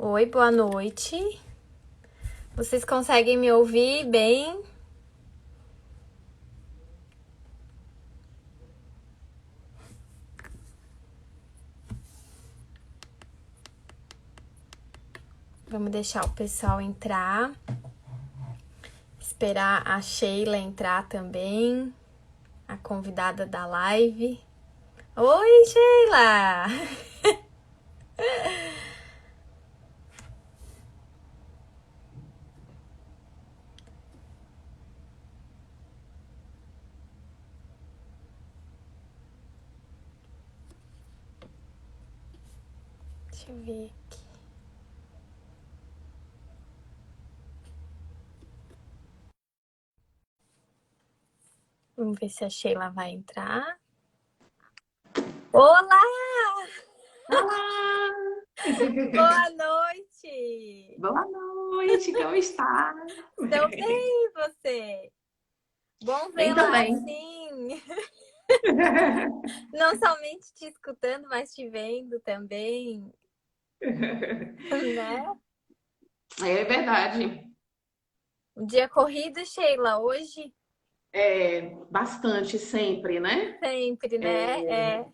Oi, boa noite. Vocês conseguem me ouvir bem? Vamos deixar o pessoal entrar. Esperar a Sheila entrar também, a convidada da live. Oi, Sheila! Deixa eu ver aqui. Vamos ver se a Sheila vai entrar. Olá! Olá! Boa noite! Boa noite, como está? Estou bem, e você? Bom Bem vê-la também. assim, não somente te escutando, mas te vendo também, né? É verdade. Um dia corrido, Sheila, hoje É bastante sempre, né? sempre, né? É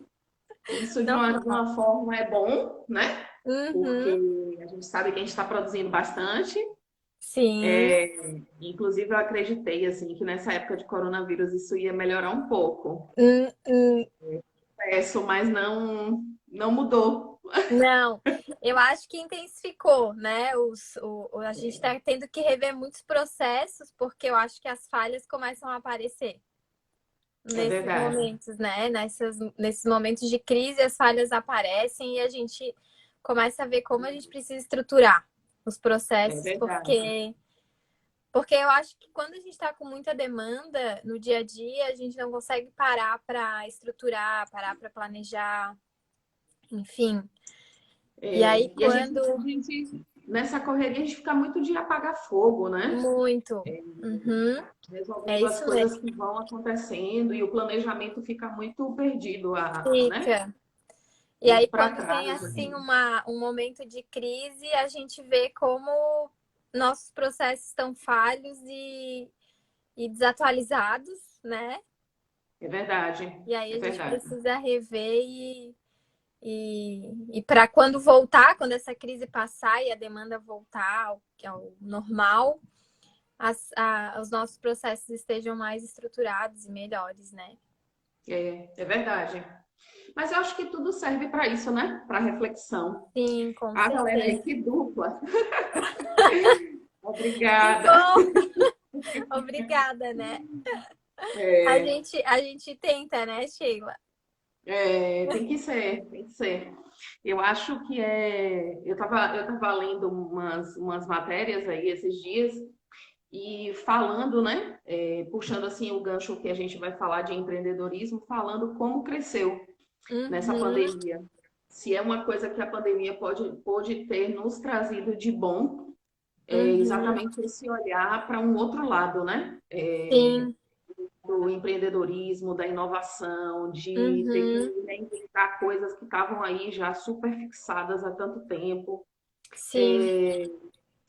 Isso de normal. uma forma é bom, né? Porque Uhum, a gente sabe que a gente está produzindo bastante. sim. Inclusive, eu acreditei assim que nessa época de coronavírus isso ia melhorar um pouco. Hum, hum. Peço, mas não mudou. Não, eu acho que intensificou, né? A gente está tendo que rever muitos processos, porque eu acho que as falhas começam a aparecer É nesses verdade. momentos, né? Nesses momentos de crise, as falhas aparecem e a gente começa a ver como a gente precisa estruturar os É processos, verdade. porque eu acho que quando a gente está com muita demanda no dia a dia, a gente não consegue parar para estruturar, parar para planejar, enfim. E aí, E a quando. gente, nessa correria, a gente fica muito de apagar fogo, né? Muito. Uhum. É Resolvendo as isso coisas mesmo. que vão acontecendo e o planejamento fica muito perdido, né? Fica. E aí, Muito para quando tem trás. assim Assim. um momento de crise, a gente vê como nossos processos estão falhos e desatualizados, né? É verdade, E aí é a gente verdade. precisa rever e para quando voltar, quando essa crise passar e a demanda voltar ao normal, os nossos processos estejam mais estruturados e melhores, né? É verdade. Mas eu acho que tudo serve para isso, né? Para reflexão. Sim, com Ah, galera, certeza. que dupla. Que Obrigada. bom! Obrigada, né? A gente tenta, né, Sheila? Tem que ser, tem que ser. Eu acho que eu tava lendo umas matérias aí esses dias e falando, né? Puxando assim o gancho que a gente vai falar de empreendedorismo, falando como cresceu nessa Uhum, pandemia. Se é uma coisa que a pandemia pode ter nos trazido de bom, é uhum. exatamente esse olhar para um outro lado, né? Sim, Do empreendedorismo, da inovação, de ter que uhum, reinventar coisas que estavam aí já super fixadas há tanto tempo, sim,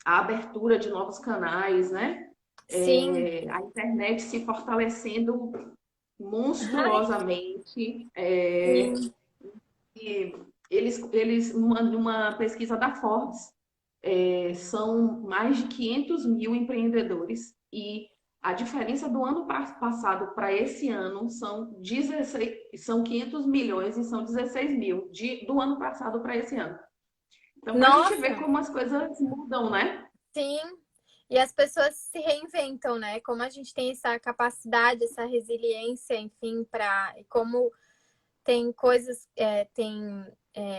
a abertura de novos canais, né? sim. A internet se fortalecendo Ai, monstruosamente. sim. E uma pesquisa da Forbes, são mais de 500 mil empreendedores e a diferença do ano passado para esse ano são 500 milhões e são 16 mil do ano passado para esse ano. Então, para a gente ver Nossa, como as coisas mudam, né? sim. E as pessoas se reinventam, né? Como a gente tem essa capacidade, essa resiliência, enfim, e como tem coisas,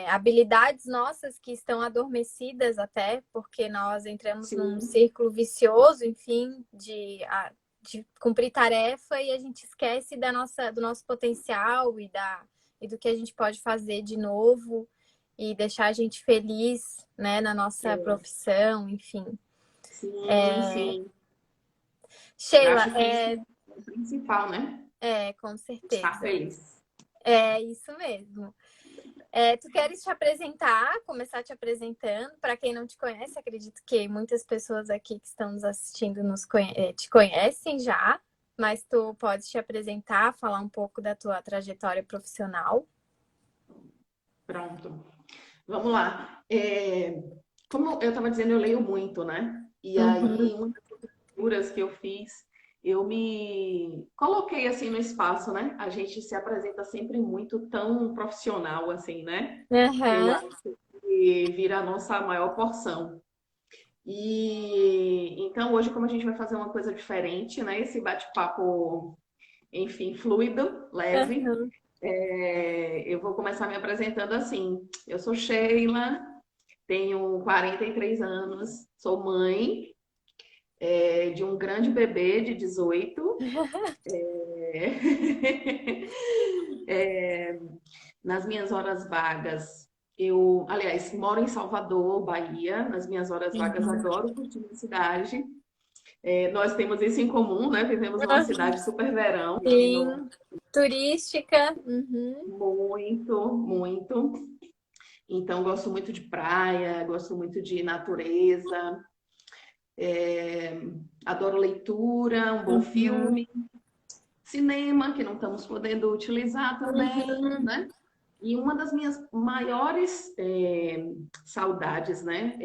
habilidades nossas que estão adormecidas até, porque nós entramos num Sim, círculo vicioso, enfim, de cumprir tarefa e a gente esquece do nosso potencial e do que a gente pode fazer de novo e deixar a gente feliz, né, na nossa profissão, enfim. sim, sim. Eu Sheila, acho que isso é o principal, né? com Estar certeza. feliz. É isso mesmo. Tu queres te apresentar, começar te apresentando? Para quem não te conhece, acredito que muitas pessoas aqui que estão nos assistindo te conhecem já, mas tu pode te apresentar, falar um pouco da tua trajetória profissional. Pronto. Vamos lá. Como eu estava dizendo, eu leio muito, né? E Uhum. aí, uma das leituras que eu fiz, eu me coloquei assim no espaço, né? A gente se apresenta sempre muito tão profissional assim, né? Eu Aham. acho que vira a nossa maior porção. E então hoje, como a gente vai fazer uma coisa diferente, né? Esse bate-papo, enfim, fluido, leve, Aham. eu vou começar me apresentando assim. Eu sou Sheila, tenho 43 anos, sou mãe, de um grande bebê de 18. É, nas minhas horas vagas, aliás, moro em Salvador, Bahia. Nas minhas horas vagas, Uhum. adoro curtir minha cidade. Nós temos isso em comum, né? Vivemos numa cidade super verão aqui no. Sim. Turística. Uhum. Muito, muito. Então, gosto muito de praia, gosto muito de natureza, é, adoro leitura, um bom Uhum. filme, cinema, que não estamos podendo utilizar também, Uhum. né? E uma das minhas maiores saudades, né,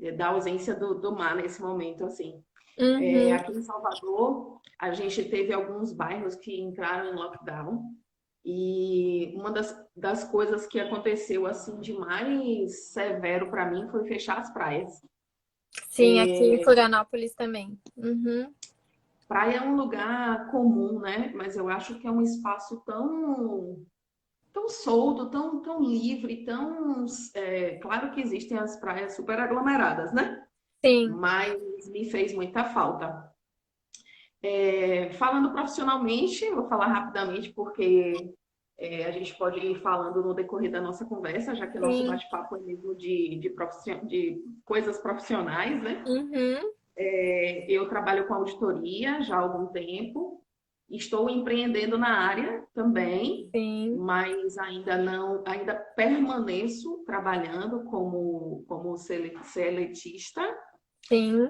é da ausência do mar nesse momento, assim. Uhum. Aqui em Salvador, a gente teve alguns bairros que entraram em lockdown. E uma das coisas que aconteceu assim de mais severo para mim foi fechar as praias. Sim, aqui em Florianópolis também. Uhum. Praia é um lugar comum, né? Mas eu acho que é um espaço tão solto, tão livre, claro que existem as praias super aglomeradas, né? Sim, Mas me fez muita falta. Falando profissionalmente, vou falar rapidamente porque a gente pode ir falando no decorrer da nossa conversa, já que o nosso sim. bate-papo é mesmo de coisas profissionais, né? Uhum. Eu trabalho com auditoria já há algum tempo, estou empreendendo na área também, Sim, mas ainda não, ainda permaneço trabalhando como seletista. sim.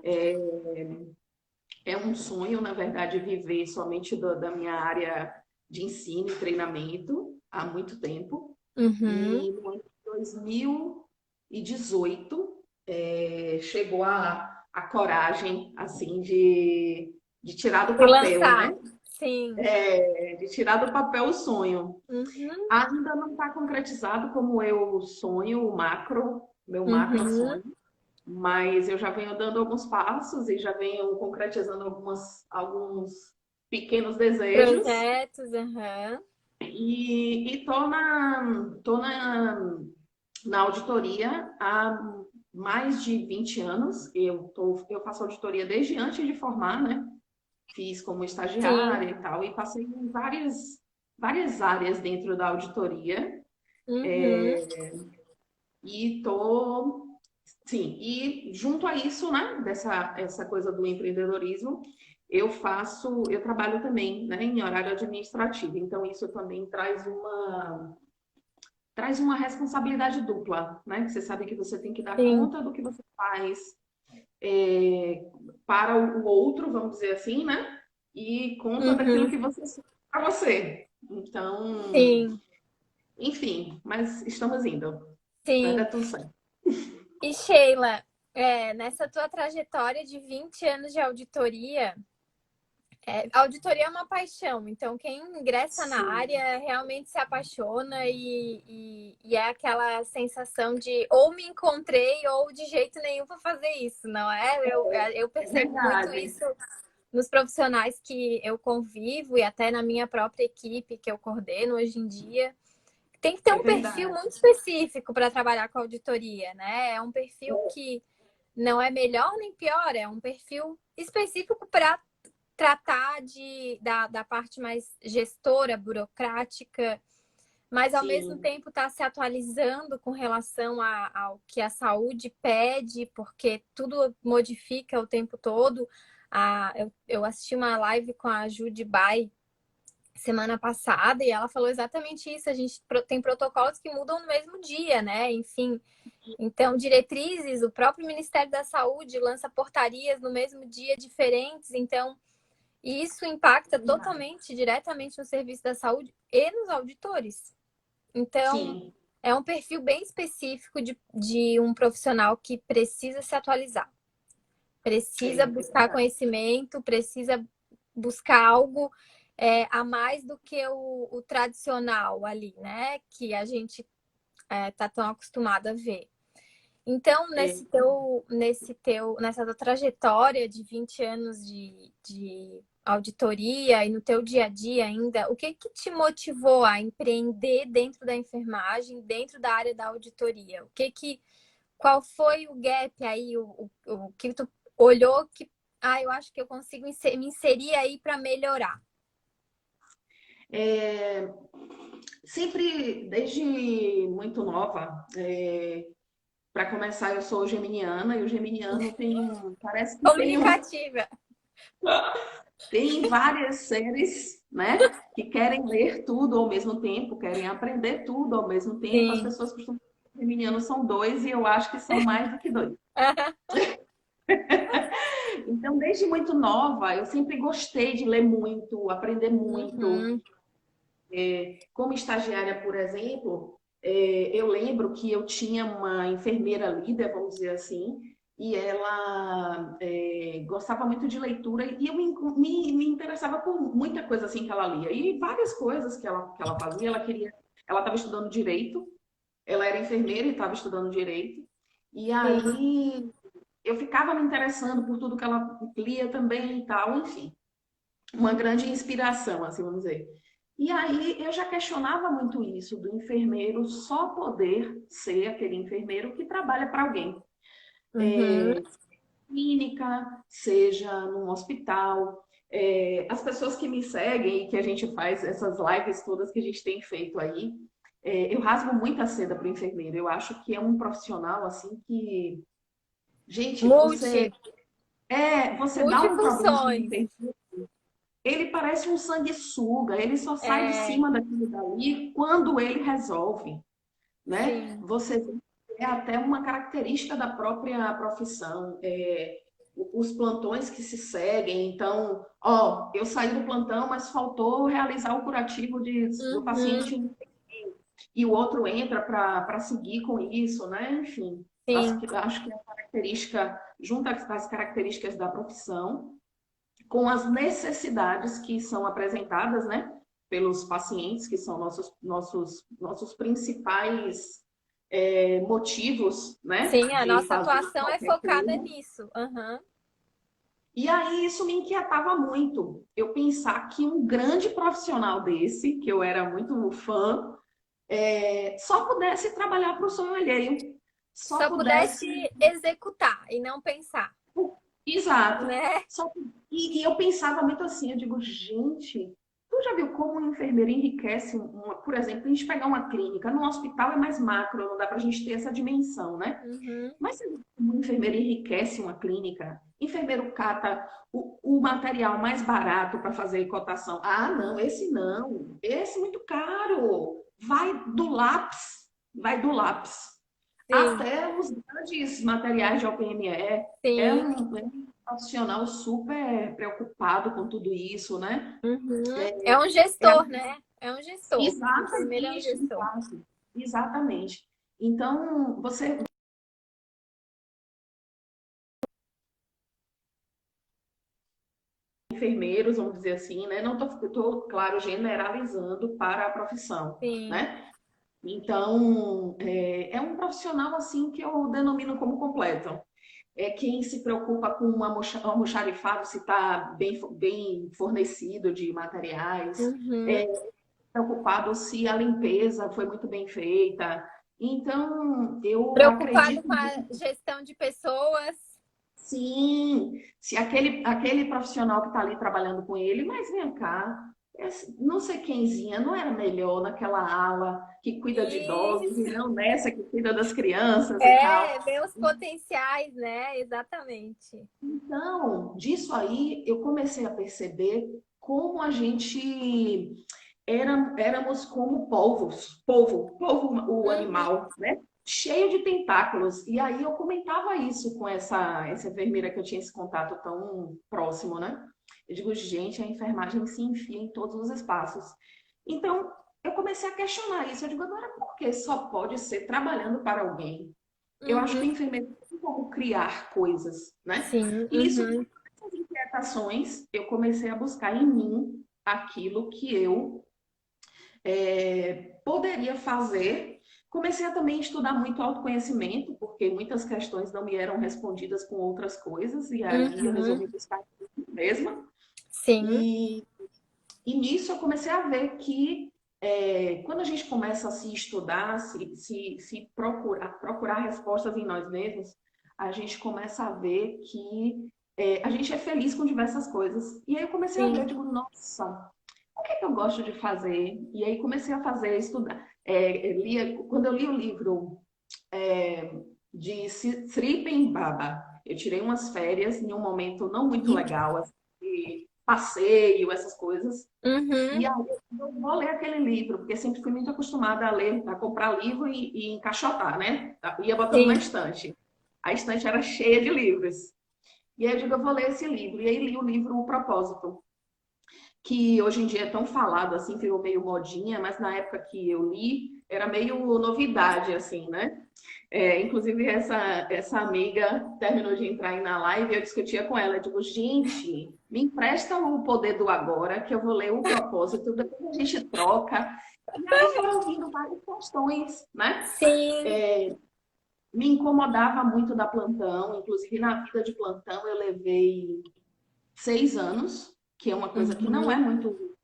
É um sonho, na verdade, viver somente da minha área de ensino e treinamento há muito tempo. Uhum. E no ano de 2018 chegou a coragem assim de tirar do E papel, lançar. né? Sim. De tirar do papel o sonho. Uhum. Ainda não está concretizado como eu sonho, meu macro Uhum. sonho, mas eu já venho dando alguns passos e já venho concretizando alguns pequenos desejos. Projetos, aham. E na auditoria há mais de 20 anos. Eu faço auditoria desde antes de formar, né? Fiz como Sim. estagiária e tal, e passei em várias áreas dentro da auditoria. Uhum. E tô, sim, e junto a isso, né, essa coisa do empreendedorismo, eu trabalho também, né, em horário administrativo. Então isso também traz uma responsabilidade dupla, né? Que você sabe que você tem que dar Sim. conta do que você faz é, para o outro, vamos dizer assim, né? E conta daquilo Uhum. que você faz para você. Então, Sim. enfim, mas estamos indo. Vai Sim. dar tudo certo. E Sheila, nessa tua trajetória de 20 anos de auditoria, auditoria é uma paixão, então quem ingressa na Sim, área realmente se apaixona e é aquela sensação de ou me encontrei ou de jeito nenhum vou fazer isso, não é? Eu é percebo muito verdade. isso nos profissionais que eu convivo e até na minha própria equipe que eu coordeno hoje em dia. Tem que ter É um perfil verdade. muito específico para trabalhar com auditoria, né? É um perfil que não é melhor nem pior, é um perfil específico para tratar da parte mais gestora, burocrática, mas ao mesmo Sim, tempo está se atualizando com relação ao que a saúde pede, porque tudo modifica o tempo todo. Eu assisti uma live com a Judy Bai semana passada e ela falou exatamente isso. A gente tem protocolos que mudam no mesmo dia, né? Enfim, então diretrizes, o próprio Ministério da Saúde lança portarias no mesmo dia diferentes. Então, isso impacta totalmente, diretamente no serviço da saúde e nos auditores. Então, Sim, é um perfil bem específico de um profissional que precisa se atualizar, precisa é buscar verdade. conhecimento, precisa buscar algo a mais do que o tradicional ali, né? Que a gente tá tão acostumado a ver. Então, É. nessa tua trajetória de 20 anos de auditoria e no teu dia a dia ainda, o que que te motivou a empreender dentro da enfermagem, dentro da área da auditoria? Qual foi o gap aí, o que tu olhou que, eu acho que eu consigo me inserir aí para melhorar? É, sempre, desde muito nova, para começar, eu sou geminiana e o geminiano parece que Comunicativa. tem várias séries, né, que querem ler tudo ao mesmo tempo, querem aprender tudo ao mesmo tempo. As Sim. pessoas costumam dizer que geminianos são dois e eu acho que são mais do que dois. Então, desde muito nova, eu sempre gostei de ler muito, aprender muito. Uhum. Como estagiária, por exemplo, eu lembro que eu tinha uma enfermeira líder, vamos dizer assim, e ela gostava muito de leitura e eu me interessava por muita coisa assim que ela lia. E várias coisas que ela fazia, ela estava estudando direito, ela era enfermeira e estava estudando direito, e Sim. aí eu ficava me interessando por tudo que ela lia também e tal, enfim, uma grande inspiração, assim, vamos dizer. E aí eu já questionava muito isso do enfermeiro só poder ser aquele enfermeiro que trabalha para alguém. Uhum. Clínica, seja num hospital. As pessoas que me seguem e que a gente faz essas lives todas que a gente tem feito aí, eu rasgo muita seda para o enfermeiro. Eu acho que é um profissional assim que, gente, Multi, você dá um problema para o multifunções. enfermeiro, ele parece um sanguessuga, ele só sai de É, cima daquilo dali quando ele resolve, né? sim. Você é até uma característica da própria profissão, os plantões que se seguem. Então, ó, eu saí do plantão, mas faltou realizar o curativo do Uhum. paciente e o outro entra para seguir com isso, né? Enfim, Sim. acho que é a característica, junto às características da profissão, com as necessidades que são apresentadas, né, pelos pacientes, que são nossos principais motivos, né, Sim, a de nossa fazer atuação é qualquer focada coisa. nisso. Uhum. E aí isso me inquietava muito. Eu pensar que um grande profissional desse, que eu era muito fã, só pudesse trabalhar para o sonho alheio, só Só pudesse pudesse. executar e não pensar, Exato. né? E eu pensava muito assim, eu digo, gente, tu já viu como um enfermeiro enriquece por exemplo, a gente pegar uma clínica, no hospital é mais macro, não dá pra gente ter essa dimensão, né? Uhum. Mas se um enfermeiro enriquece uma clínica, enfermeiro cata o material mais barato para fazer cotação. Ah, não, esse não, esse é muito caro. Vai do lápis. Sim, Até os grandes materiais de OPME. sim. É um profissional super preocupado com tudo isso, né? Uhum. É um É a- gestor, né? É um gestor. O enfermeiro é um exatamente, gestor. exatamente. Então, você enfermeiros, vamos dizer assim, né? Não estou, claro, generalizando para a profissão, Sim. né? Então, é um profissional assim que eu denomino como completo. É quem se preocupa com o almoxarifado, se está bem fornecido de materiais, Uhum. é preocupado se a limpeza foi muito bem feita. Então, eu Preocupado acredito com a gestão de pessoas. sim, se aquele profissional que está ali trabalhando com ele, mas vem cá, não sei quemzinha, não era melhor naquela ala que cuida de idosos e Isso. não nessa que cuida das crianças e tal. Ver os potenciais, né? Exatamente. Então, disso aí, eu comecei a perceber como a gente éramos como polvo, o Uhum. animal, né? Cheio de tentáculos. E aí eu comentava isso com essa enfermeira que eu tinha esse contato tão próximo, né? Eu digo, gente, a enfermagem se enfia em todos os espaços. Então, eu comecei a questionar isso. Eu digo, agora por que só pode ser trabalhando para alguém? Eu acho que o Uhum. enfermeiro tem como criar coisas, né? Sim. E isso, Uhum. essas inquietações, eu comecei a buscar em mim aquilo que eu poderia fazer. Comecei a também estudar muito autoconhecimento, porque muitas questões não me eram respondidas com outras coisas, e aí eu Uhum. resolvi buscar em mim mesma. Sim. E, e nisso eu comecei a ver que quando a gente começa a se estudar, se procurar respostas em nós mesmos, a gente começa a ver que a gente é feliz com diversas coisas. E aí eu comecei a ver, eu Sim. digo, nossa, o que é que eu gosto de fazer? E aí comecei a fazer, estudar. Quando eu li o livro é, de Sri Baba, eu tirei umas férias em um momento não muito legal, assim, de passeio, essas coisas. E Uhum. aí eu vou ler aquele livro, porque sempre fui muito acostumada a ler, a comprar livro e encaixotar, né? Ia botando na Sim. estante. A estante era cheia de livros. E aí eu digo, eu vou ler esse livro. E aí li o livro O Propósito, que hoje em dia é tão falado assim, virou meio modinha, mas na época que eu li, era meio novidade, assim, né? Inclusive, essa amiga terminou de entrar aí na live e eu discutia com ela. Eu digo, gente, me empresta o poder do agora, que eu vou ler o propósito, depois a gente troca. E aí foram vindo várias questões, né? Sim. Me incomodava muito da plantão, inclusive na vida de plantão eu levei 6 anos, que é uma coisa que não é Uhum. muito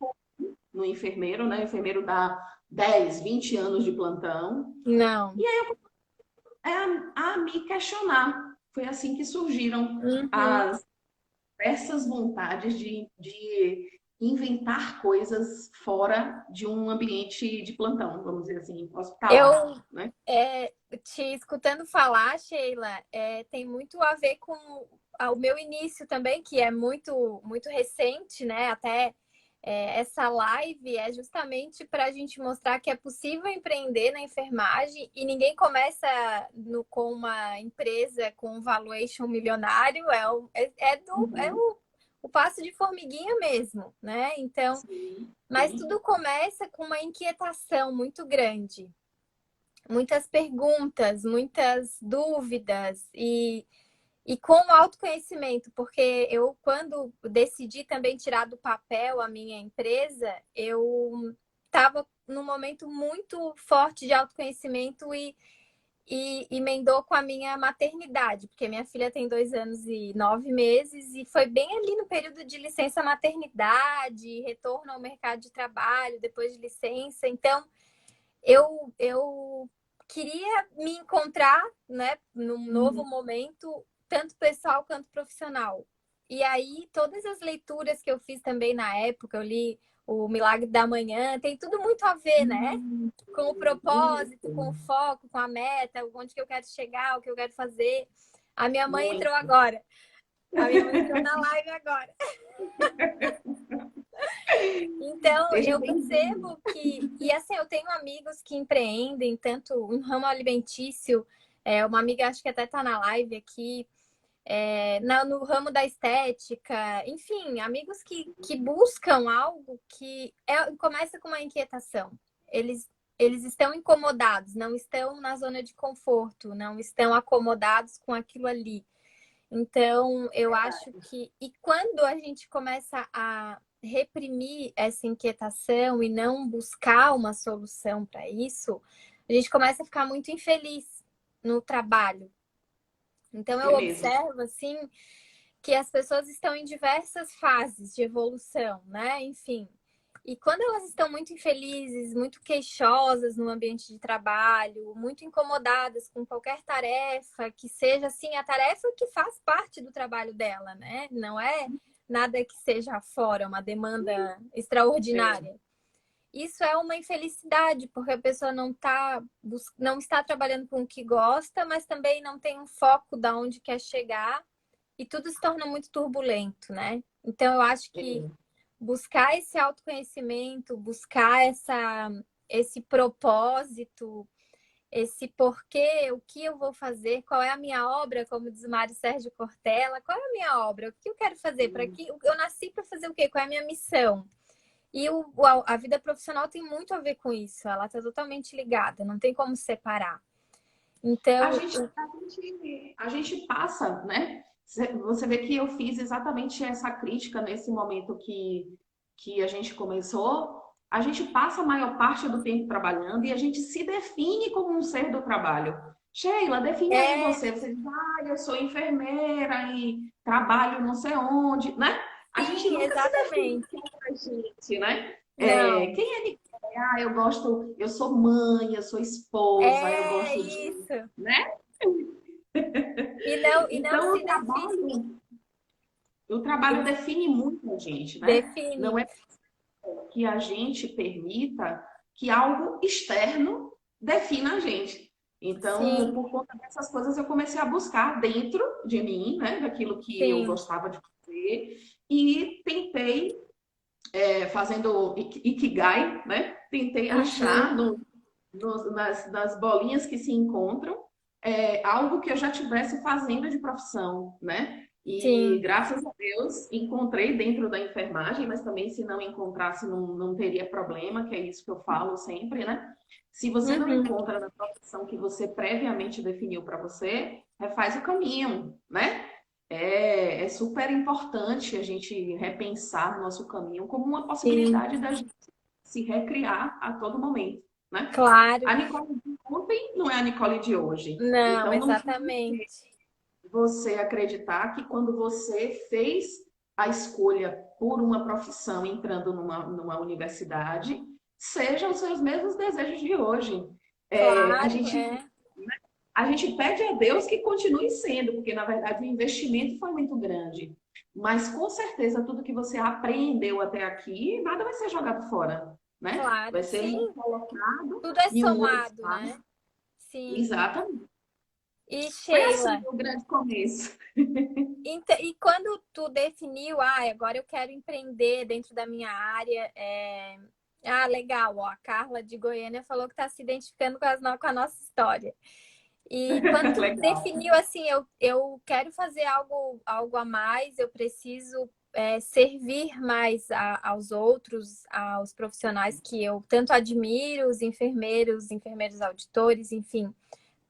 no enfermeiro, né? O enfermeiro dá 10, 20 anos de plantão. Não. A me questionar. Foi assim que surgiram Uhum. as diversas vontades de inventar coisas fora de um ambiente de plantão, vamos dizer assim, hospitalar, Eu, né? te escutando falar, Sheila, tem muito a ver com o meu início também, que é muito, muito recente, né? Até essa live é justamente para a gente mostrar que é possível empreender na enfermagem e ninguém começa com uma empresa com um valuation milionário, Uhum. o passo de formiguinha mesmo, né? Então, Sim, mas sim. tudo começa com uma inquietação muito grande, muitas perguntas, muitas dúvidas e com o autoconhecimento, porque eu, quando decidi também tirar do papel a minha empresa, eu estava num momento muito forte de autoconhecimento e emendou com a minha maternidade, porque minha filha tem 2 anos e 9 meses e foi bem ali no período de licença maternidade, retorno ao mercado de trabalho depois de licença. Então, eu queria me encontrar, né, num novo Uhum. momento, tanto pessoal quanto profissional. E aí, todas as leituras que eu fiz também na época, eu li O Milagre da Manhã, tem tudo muito a ver, né? Uhum. Com o propósito, com o foco, com a meta, onde que eu quero chegar, o que eu quero fazer. A minha mãe entrou Muito. agora. A minha mãe entrou na live agora. Então, Seja eu bem-vindo. percebo que, e assim, eu tenho amigos que empreendem tanto no ramo alimentício, uma amiga acho que até está na live aqui, no ramo da estética, enfim, amigos que buscam algo que começa com uma inquietação. Eles estão incomodados, não estão na zona de conforto, não estão acomodados com aquilo ali. Então, eu acho que. E quando a gente começa a reprimir essa inquietação e não buscar uma solução para isso, a gente começa a ficar muito infeliz no trabalho. Então, É eu mesmo. observo, assim, que as pessoas estão em diversas fases de evolução, né? Enfim. E quando elas estão muito infelizes, muito queixosas no ambiente de trabalho, muito incomodadas com qualquer tarefa, que seja assim a tarefa que faz parte do trabalho dela, né? Não é nada que seja fora, uma demanda É, extraordinária. Isso é uma infelicidade, porque a pessoa não está trabalhando com o que gosta, mas também não tem um foco da onde quer chegar e tudo se torna muito turbulento, né? Então eu acho que é. buscar esse autoconhecimento, buscar esse propósito, esse porquê, o que eu vou fazer, qual é a minha obra, como diz Mário Sérgio Cortella, qual é a minha obra, o que eu quero fazer, para que eu nasci para fazer o quê, qual é a minha missão? E a vida profissional tem muito a ver com isso, ela está totalmente ligada, não tem como separar. A Então, gente, a gente passa, né? Você vê que eu fiz exatamente essa crítica nesse momento que a gente começou. A gente passa a maior parte do tempo trabalhando e a gente se define como um ser do trabalho. Sheila, define aí é, você. Você diz, eu sou enfermeira e trabalho não sei onde, né? A gente sim, nunca se define exatamente. como a gente, né? Não, Quem é Nicole? Eu gosto, eu sou mãe, eu sou esposa, eu é gosto de, isso. né? E não Então, se define. o trabalho define muito a gente, né? Não Define. é que a gente permita que algo externo defina a gente. Então, Sim, por conta dessas coisas, eu comecei a buscar dentro de mim, né, daquilo que eu sim. gostava de fazer, e tentei, fazendo Ikigai, né? Tentei achar Uhum, nas bolinhas que se encontram, algo que eu já tivesse fazendo de profissão, né? E sim. graças a Deus encontrei dentro da enfermagem, mas também se não encontrasse não teria problema, que é isso que eu falo sempre, né? Se você não Uhum, encontra na profissão que você previamente definiu para você, refaz o caminho, né? É super importante a gente repensar nosso caminho como uma sim. possibilidade da gente se recriar a todo momento, né? Claro. A Nicole de ontem não é a Nicole de hoje. Não, Então, não foi exatamente. você acreditar que quando você fez a escolha por uma profissão entrando numa universidade, sejam os seus mesmos desejos de hoje. É, a Claro, gente, é. a gente pede a Deus que continue sendo, porque na verdade o investimento foi muito grande. Mas com certeza tudo que você aprendeu até aqui, nada vai ser jogado fora, né? Claro. Vai ser Sim, colocado tudo é em um outro somado, espaço. né? Sim. Exatamente. E Foi assim Sheila, o grande começo. e quando tu definiu, agora eu quero empreender dentro da minha área, legal, ó, a Carla de Goiânia falou que está se identificando com a nossa história. E quando tu Legal. definiu assim, eu quero fazer algo a mais, eu preciso servir mais aos outros, aos profissionais que eu tanto admiro, os enfermeiros auditores, enfim.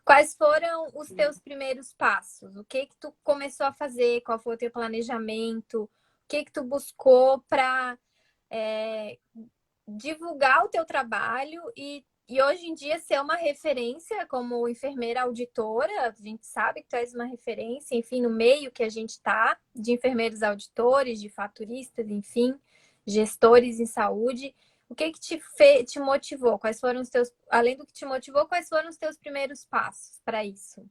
Quais foram os teus primeiros passos? O que que tu começou a fazer? Qual foi o teu planejamento? O que que tu buscou para divulgar o teu trabalho e hoje em dia ser uma referência como enfermeira auditora? A gente sabe que tu és uma referência, enfim, no meio que a gente está, de enfermeiros auditores, de faturistas, enfim, gestores em saúde. O que que te motivou? Quais foram os teus, além do que te motivou, quais foram os teus primeiros passos para isso?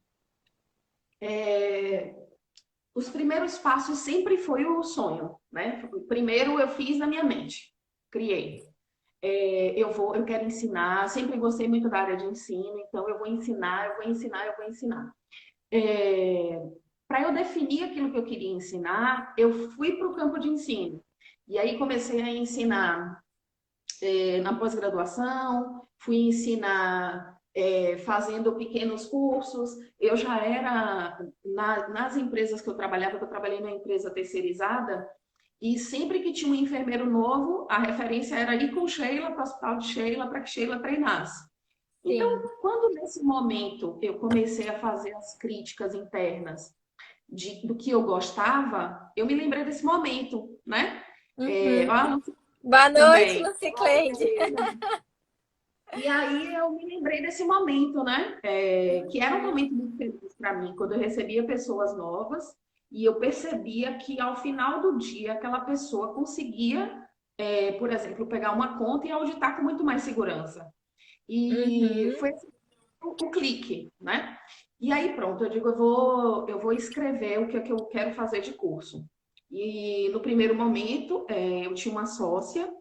É, os primeiros passos sempre foi o sonho, né? Primeiro eu fiz na minha mente, criei. Eu quero ensinar, sempre gostei muito da área de ensino, então eu vou ensinar, eu vou ensinar, eu vou ensinar. Para eu definir aquilo que eu queria ensinar, eu fui para o campo de ensino. E aí comecei a ensinar na pós-graduação, fui ensinar fazendo pequenos cursos. Eu já era, nas empresas que eu trabalhei numa empresa terceirizada, e sempre que tinha um enfermeiro novo, a referência era ir com Sheila para o hospital de Sheila para que Sheila treinasse. Então, Sim. quando nesse momento eu comecei a fazer as críticas internas do que eu gostava, eu me lembrei desse momento, né? Uhum. Ó, Boa noite, também. Lucicleide. E aí eu me lembrei desse momento, né? Que era um momento muito feliz para mim, quando eu recebia pessoas novas e eu percebia que ao final do dia aquela pessoa conseguia, por exemplo, pegar uma conta e auditar com muito mais segurança. E Uhum. foi assim, o clique, né? E aí pronto, eu digo, eu vou escrever o que é que eu quero fazer de curso. E no primeiro momento, eu tinha uma sócia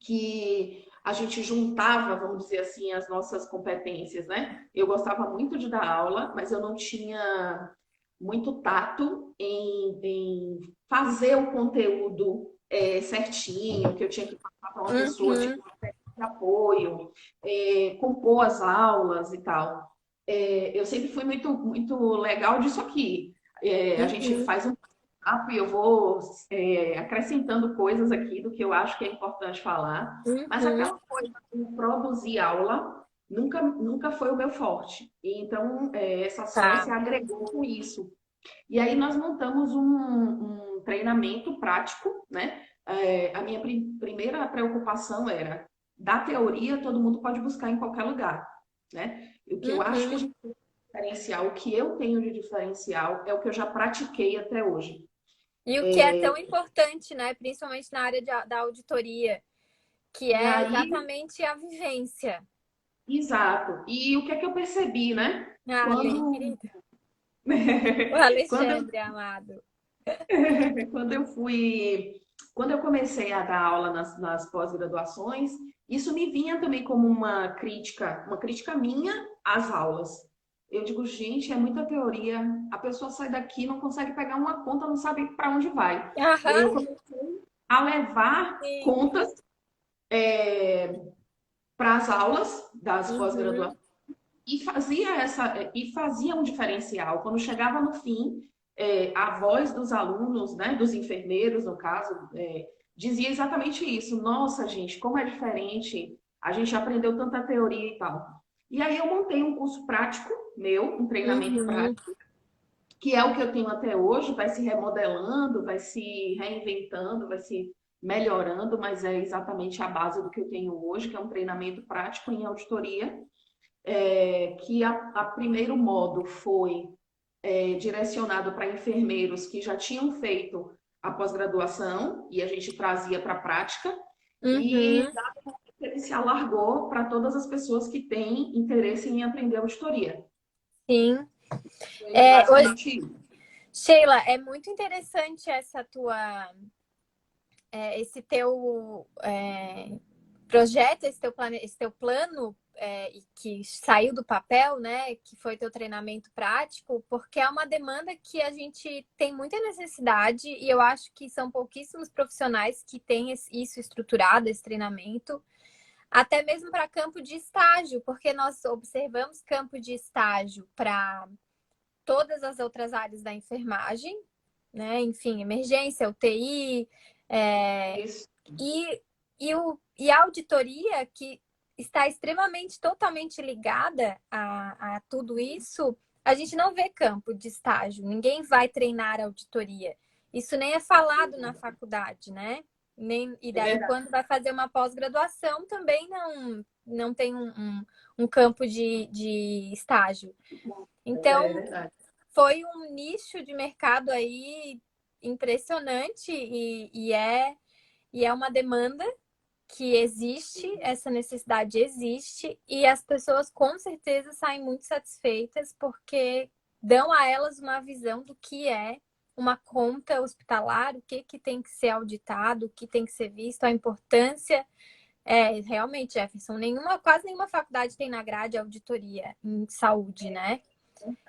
que a gente juntava, vamos dizer assim, as nossas competências, né? Eu gostava muito de dar aula, mas eu não tinha muito tato em fazer o conteúdo certinho, que eu tinha que passar para uma pessoa, Uhum, tipo, de apoio, compor as aulas e tal. Eu sempre fui muito legal disso aqui. A gente uhum, faz um papo e eu vou acrescentando coisas aqui do que eu acho que é importante falar, mas uhum. aquela coisa de produzir aula nunca foi o meu forte. E então, essa Tá. sócia agregou com isso. E aí nós montamos um treinamento prático, né? A minha primeira preocupação era, da teoria, todo mundo pode buscar em qualquer lugar, né? E o que eu acho que a Uhum. gente tem de diferencial, o que eu tenho de diferencial, é o que eu já pratiquei até hoje. E o que é tão importante, né? Principalmente na área da auditoria, que E é aí, exatamente a vivência. exato. E o que é que eu percebi, né? Ai, Quando, querido. O quando eu Alexandre, amado. Quando eu fui, quando eu comecei a dar aula nas pós-graduações, isso me vinha também como uma crítica minha às aulas. Eu digo, gente, é muita teoria. A pessoa sai daqui, não consegue pegar uma conta, não sabe para onde vai. E aí eu Aham, comecei a levar sim. contas para as aulas das Uhum, pós-graduações e fazia um diferencial. Quando chegava no fim, a voz dos alunos, né, dos enfermeiros, no caso, dizia exatamente isso. Nossa, gente, como é diferente. A gente aprendeu tanta teoria e tal. E aí eu montei um curso prático meu, um treinamento uhum, prático, que é o que eu tenho até hoje, vai se remodelando, vai se reinventando, vai se melhorando, mas é exatamente a base do que eu tenho hoje, que é um treinamento prático em auditoria, que a primeiro modo foi direcionado para enfermeiros que já tinham feito a pós-graduação e a gente trazia para a prática, e uhum. ele se alargou para todas as pessoas que têm interesse em aprender auditoria. Sim. Foi É, basicamente isso. Sheila, é muito interessante esse teu projeto, esse teu plano e que saiu do papel, né? Que foi teu treinamento prático, porque é uma demanda que a gente tem muita necessidade e eu acho que são pouquíssimos profissionais que têm isso estruturado, esse treinamento, até mesmo para campo de estágio, porque nós observamos campo de estágio para todas as outras áreas da enfermagem, né? Enfim, emergência, UTI, é, Isso. e, e a auditoria, que está extremamente, totalmente ligada a tudo isso, a gente não vê campo de estágio, ninguém vai treinar auditoria. Isso nem é falado na faculdade, né? E É daí, verdade. quando vai fazer uma pós-graduação, também não tem um campo de estágio. É Então, verdade. foi um nicho de mercado aí impressionante e é uma demanda que existe, essa necessidade existe, e as pessoas com certeza saem muito satisfeitas porque dão a elas uma visão do que é uma conta hospitalar, o que, que tem que ser auditado, o que tem que ser visto, a importância. Realmente, Jefferson, quase nenhuma faculdade tem na grade auditoria em saúde, né?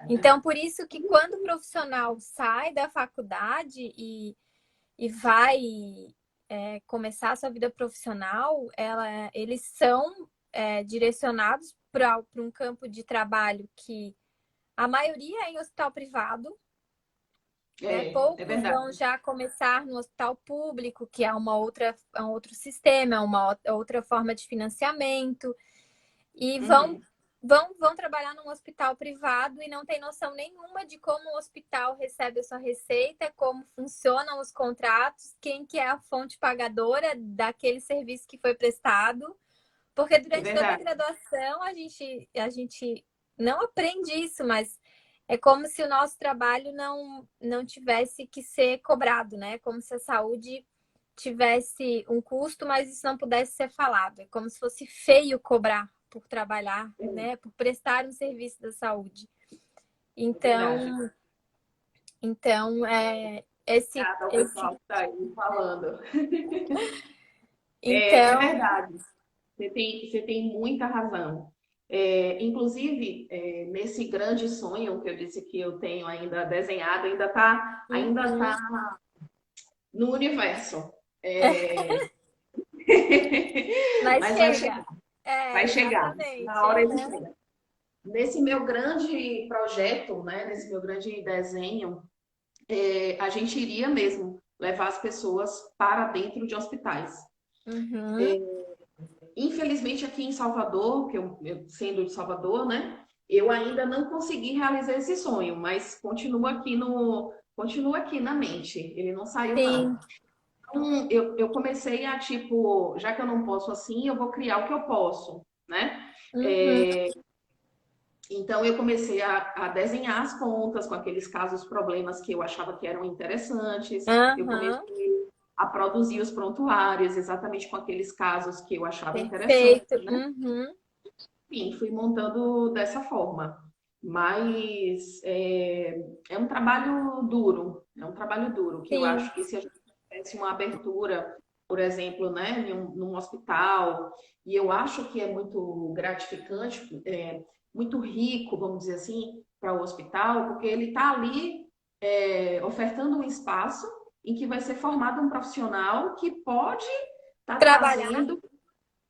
Então, por isso que quando o profissional sai da faculdade e vai começar a sua vida profissional, eles são direcionados para um campo de trabalho que a maioria é em hospital privado, né? É Poucos vão verdade. já começar no hospital público, que é é um outro sistema, é uma outra forma de financiamento, e Uhum. vão trabalhar num hospital privado e não tem noção nenhuma de como o hospital recebe a sua receita, como funcionam os contratos, quem que é a fonte pagadora daquele serviço que foi prestado. Porque É durante toda a verdade. graduação a gente não aprende isso, mas é como se o nosso trabalho não tivesse que ser cobrado, né? Como se a saúde tivesse um custo, mas isso não pudesse ser falado. É como se fosse feio cobrar por trabalhar, né? Por prestar um serviço da saúde. É verdade. Então, então Obrigada ao pessoal que está aí falando. É então, verdade. Você tem muita razão. Inclusive, nesse grande sonho que eu disse que eu tenho ainda desenhado, ainda tá uhum, no universo. Mas Mas chega. vai chegar. Exatamente. Na hora ele chega. Nesse meu grande projeto, né, nesse meu grande desenho, a gente iria mesmo levar as pessoas para dentro de hospitais. Uhum. Infelizmente, aqui em Salvador, que eu sendo de Salvador, né, eu ainda não consegui realizar esse sonho, mas continua aqui na mente. Ele não saiu, não. Sim. Então, eu comecei a, tipo, já que eu não posso assim, eu vou criar o que eu posso, né? Uhum. É, então, eu comecei a desenhar as contas com aqueles casos, problemas que eu achava que eram interessantes. Eu Aham. comecei a produzir os prontuários exatamente com aqueles casos que eu achava interessantes, Perfeito. né? Uhum. Enfim, fui montando dessa forma. Mas é um trabalho duro, é um trabalho duro, que eu Sim. acho que se a gente tivesse uma abertura, por exemplo, né, num hospital, e eu acho que é muito gratificante, muito rico, vamos dizer assim, para o hospital, porque ele está ali ofertando um espaço em que vai ser formado um profissional que pode estar Trabalhar, trazendo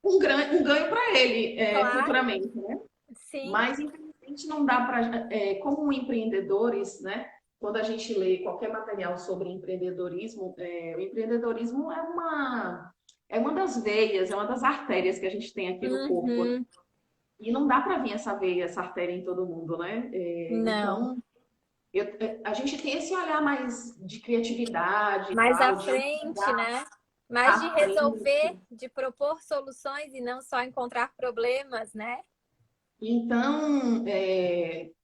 um ganho para ele claro. futuramente, né? Sim. Mas, infelizmente, não dá para. Como empreendedores, né? Quando a gente lê qualquer material sobre empreendedorismo, o empreendedorismo é uma das veias, é uma das artérias que a gente tem aqui no corpo. Uhum. E não dá para vir essa veia, essa artéria em todo mundo, né? Não. Então, a gente tem esse olhar mais de criatividade e Mais à tal, de frente, enxergar né? Mais de à resolver, frente. de propor soluções e não só encontrar problemas, né? Então,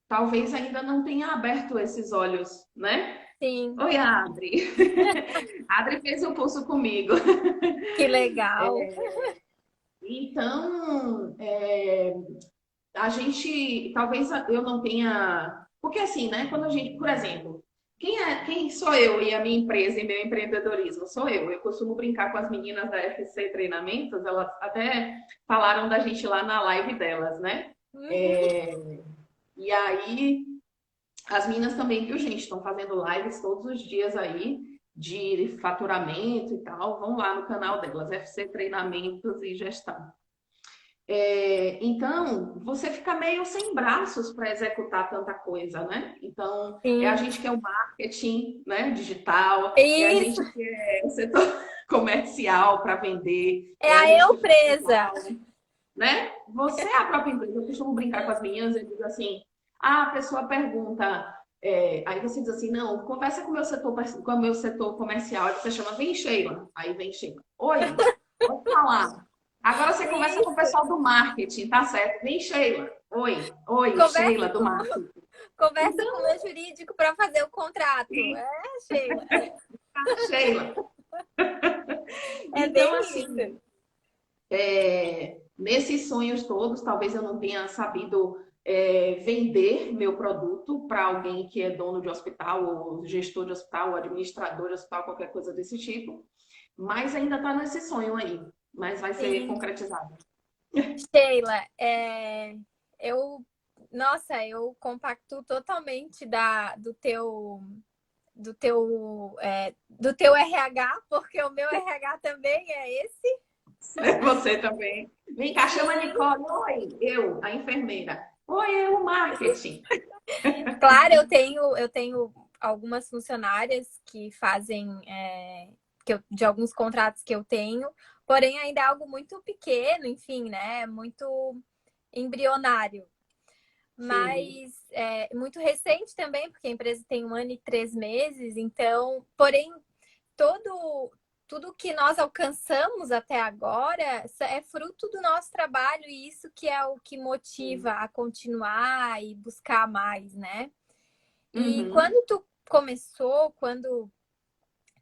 talvez ainda não tenha aberto esses olhos, né? Sim. Oi, Adri. Adri fez um curso comigo. Que legal. Então, a gente, talvez eu não tenha, porque assim, né? Quando a gente, por exemplo, quem sou eu e a minha empresa e meu empreendedorismo? Sou eu. Eu costumo brincar com as meninas da FC Treinamentos, elas até falaram da gente lá na live delas, né? Uhum. É, e aí as meninas também, viu, gente? Estão fazendo lives todos os dias aí de faturamento e tal. Vão lá no canal delas, FC Treinamentos e Gestão. Então, você fica meio sem braços para executar tanta coisa, né? Então, é a Sim. gente que é o marketing, né, digital, é a Isso gente que é o setor comercial para vender, é é a a gente que faz empresa. legal, né? Você é a própria empresa. Eu costumo brincar com as meninas e digo assim: ah, a pessoa pergunta, aí você diz assim, não, conversa com o meu setor comercial. Aí você chama, vem Sheila. Aí vem Sheila. Oi, pode falar. Agora você conversa com o Isso. pessoal do marketing, tá certo? Vem Sheila. Oi, Conversa Sheila do com, marketing. conversa com o Então, meu jurídico para fazer o contrato. sim, É, Sheila. Sheila. É Então, bem assim, isso. nesses sonhos todos, talvez eu não tenha sabido vender meu produto para alguém que é dono de hospital, ou gestor de hospital, ou administrador de hospital, qualquer coisa desse tipo, mas ainda está nesse sonho aí, mas vai ser Sim. concretizado. Sheila, nossa, eu compacto totalmente do teu RH, porque o meu RH também é esse. Você também. Vem cá, chama a Sim, Nicole. Oi, eu, a enfermeira. Oi, eu, o marketing. claro, eu tenho algumas funcionárias que fazem de alguns contratos que eu tenho, porém ainda é algo muito pequeno, enfim, né? Muito embrionário. Sim. Mas muito recente também, porque a empresa tem 1 ano e 3 meses, então, porém, todo, tudo que nós alcançamos até agora é fruto do nosso trabalho e isso que é o que motiva a continuar e buscar mais, né? E Uhum. quando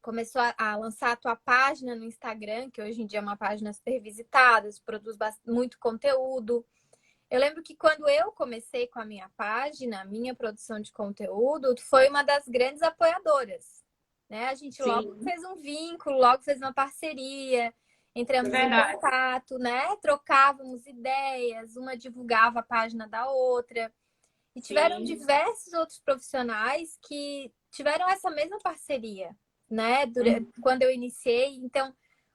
começou a lançar a tua página no Instagram, que hoje em dia é uma página super visitada, produz muito conteúdo. Eu lembro que quando eu comecei com a minha página, minha produção de conteúdo, tu foi uma das grandes apoiadoras, né? A gente logo Sim, fez um vínculo, logo fez uma parceria, é entramos em verdade. contato, né? Trocávamos ideias, uma divulgava a página da outra. E tiveram Sim. diversos outros profissionais que tiveram essa mesma parceria, né? Quando eu iniciei. Então,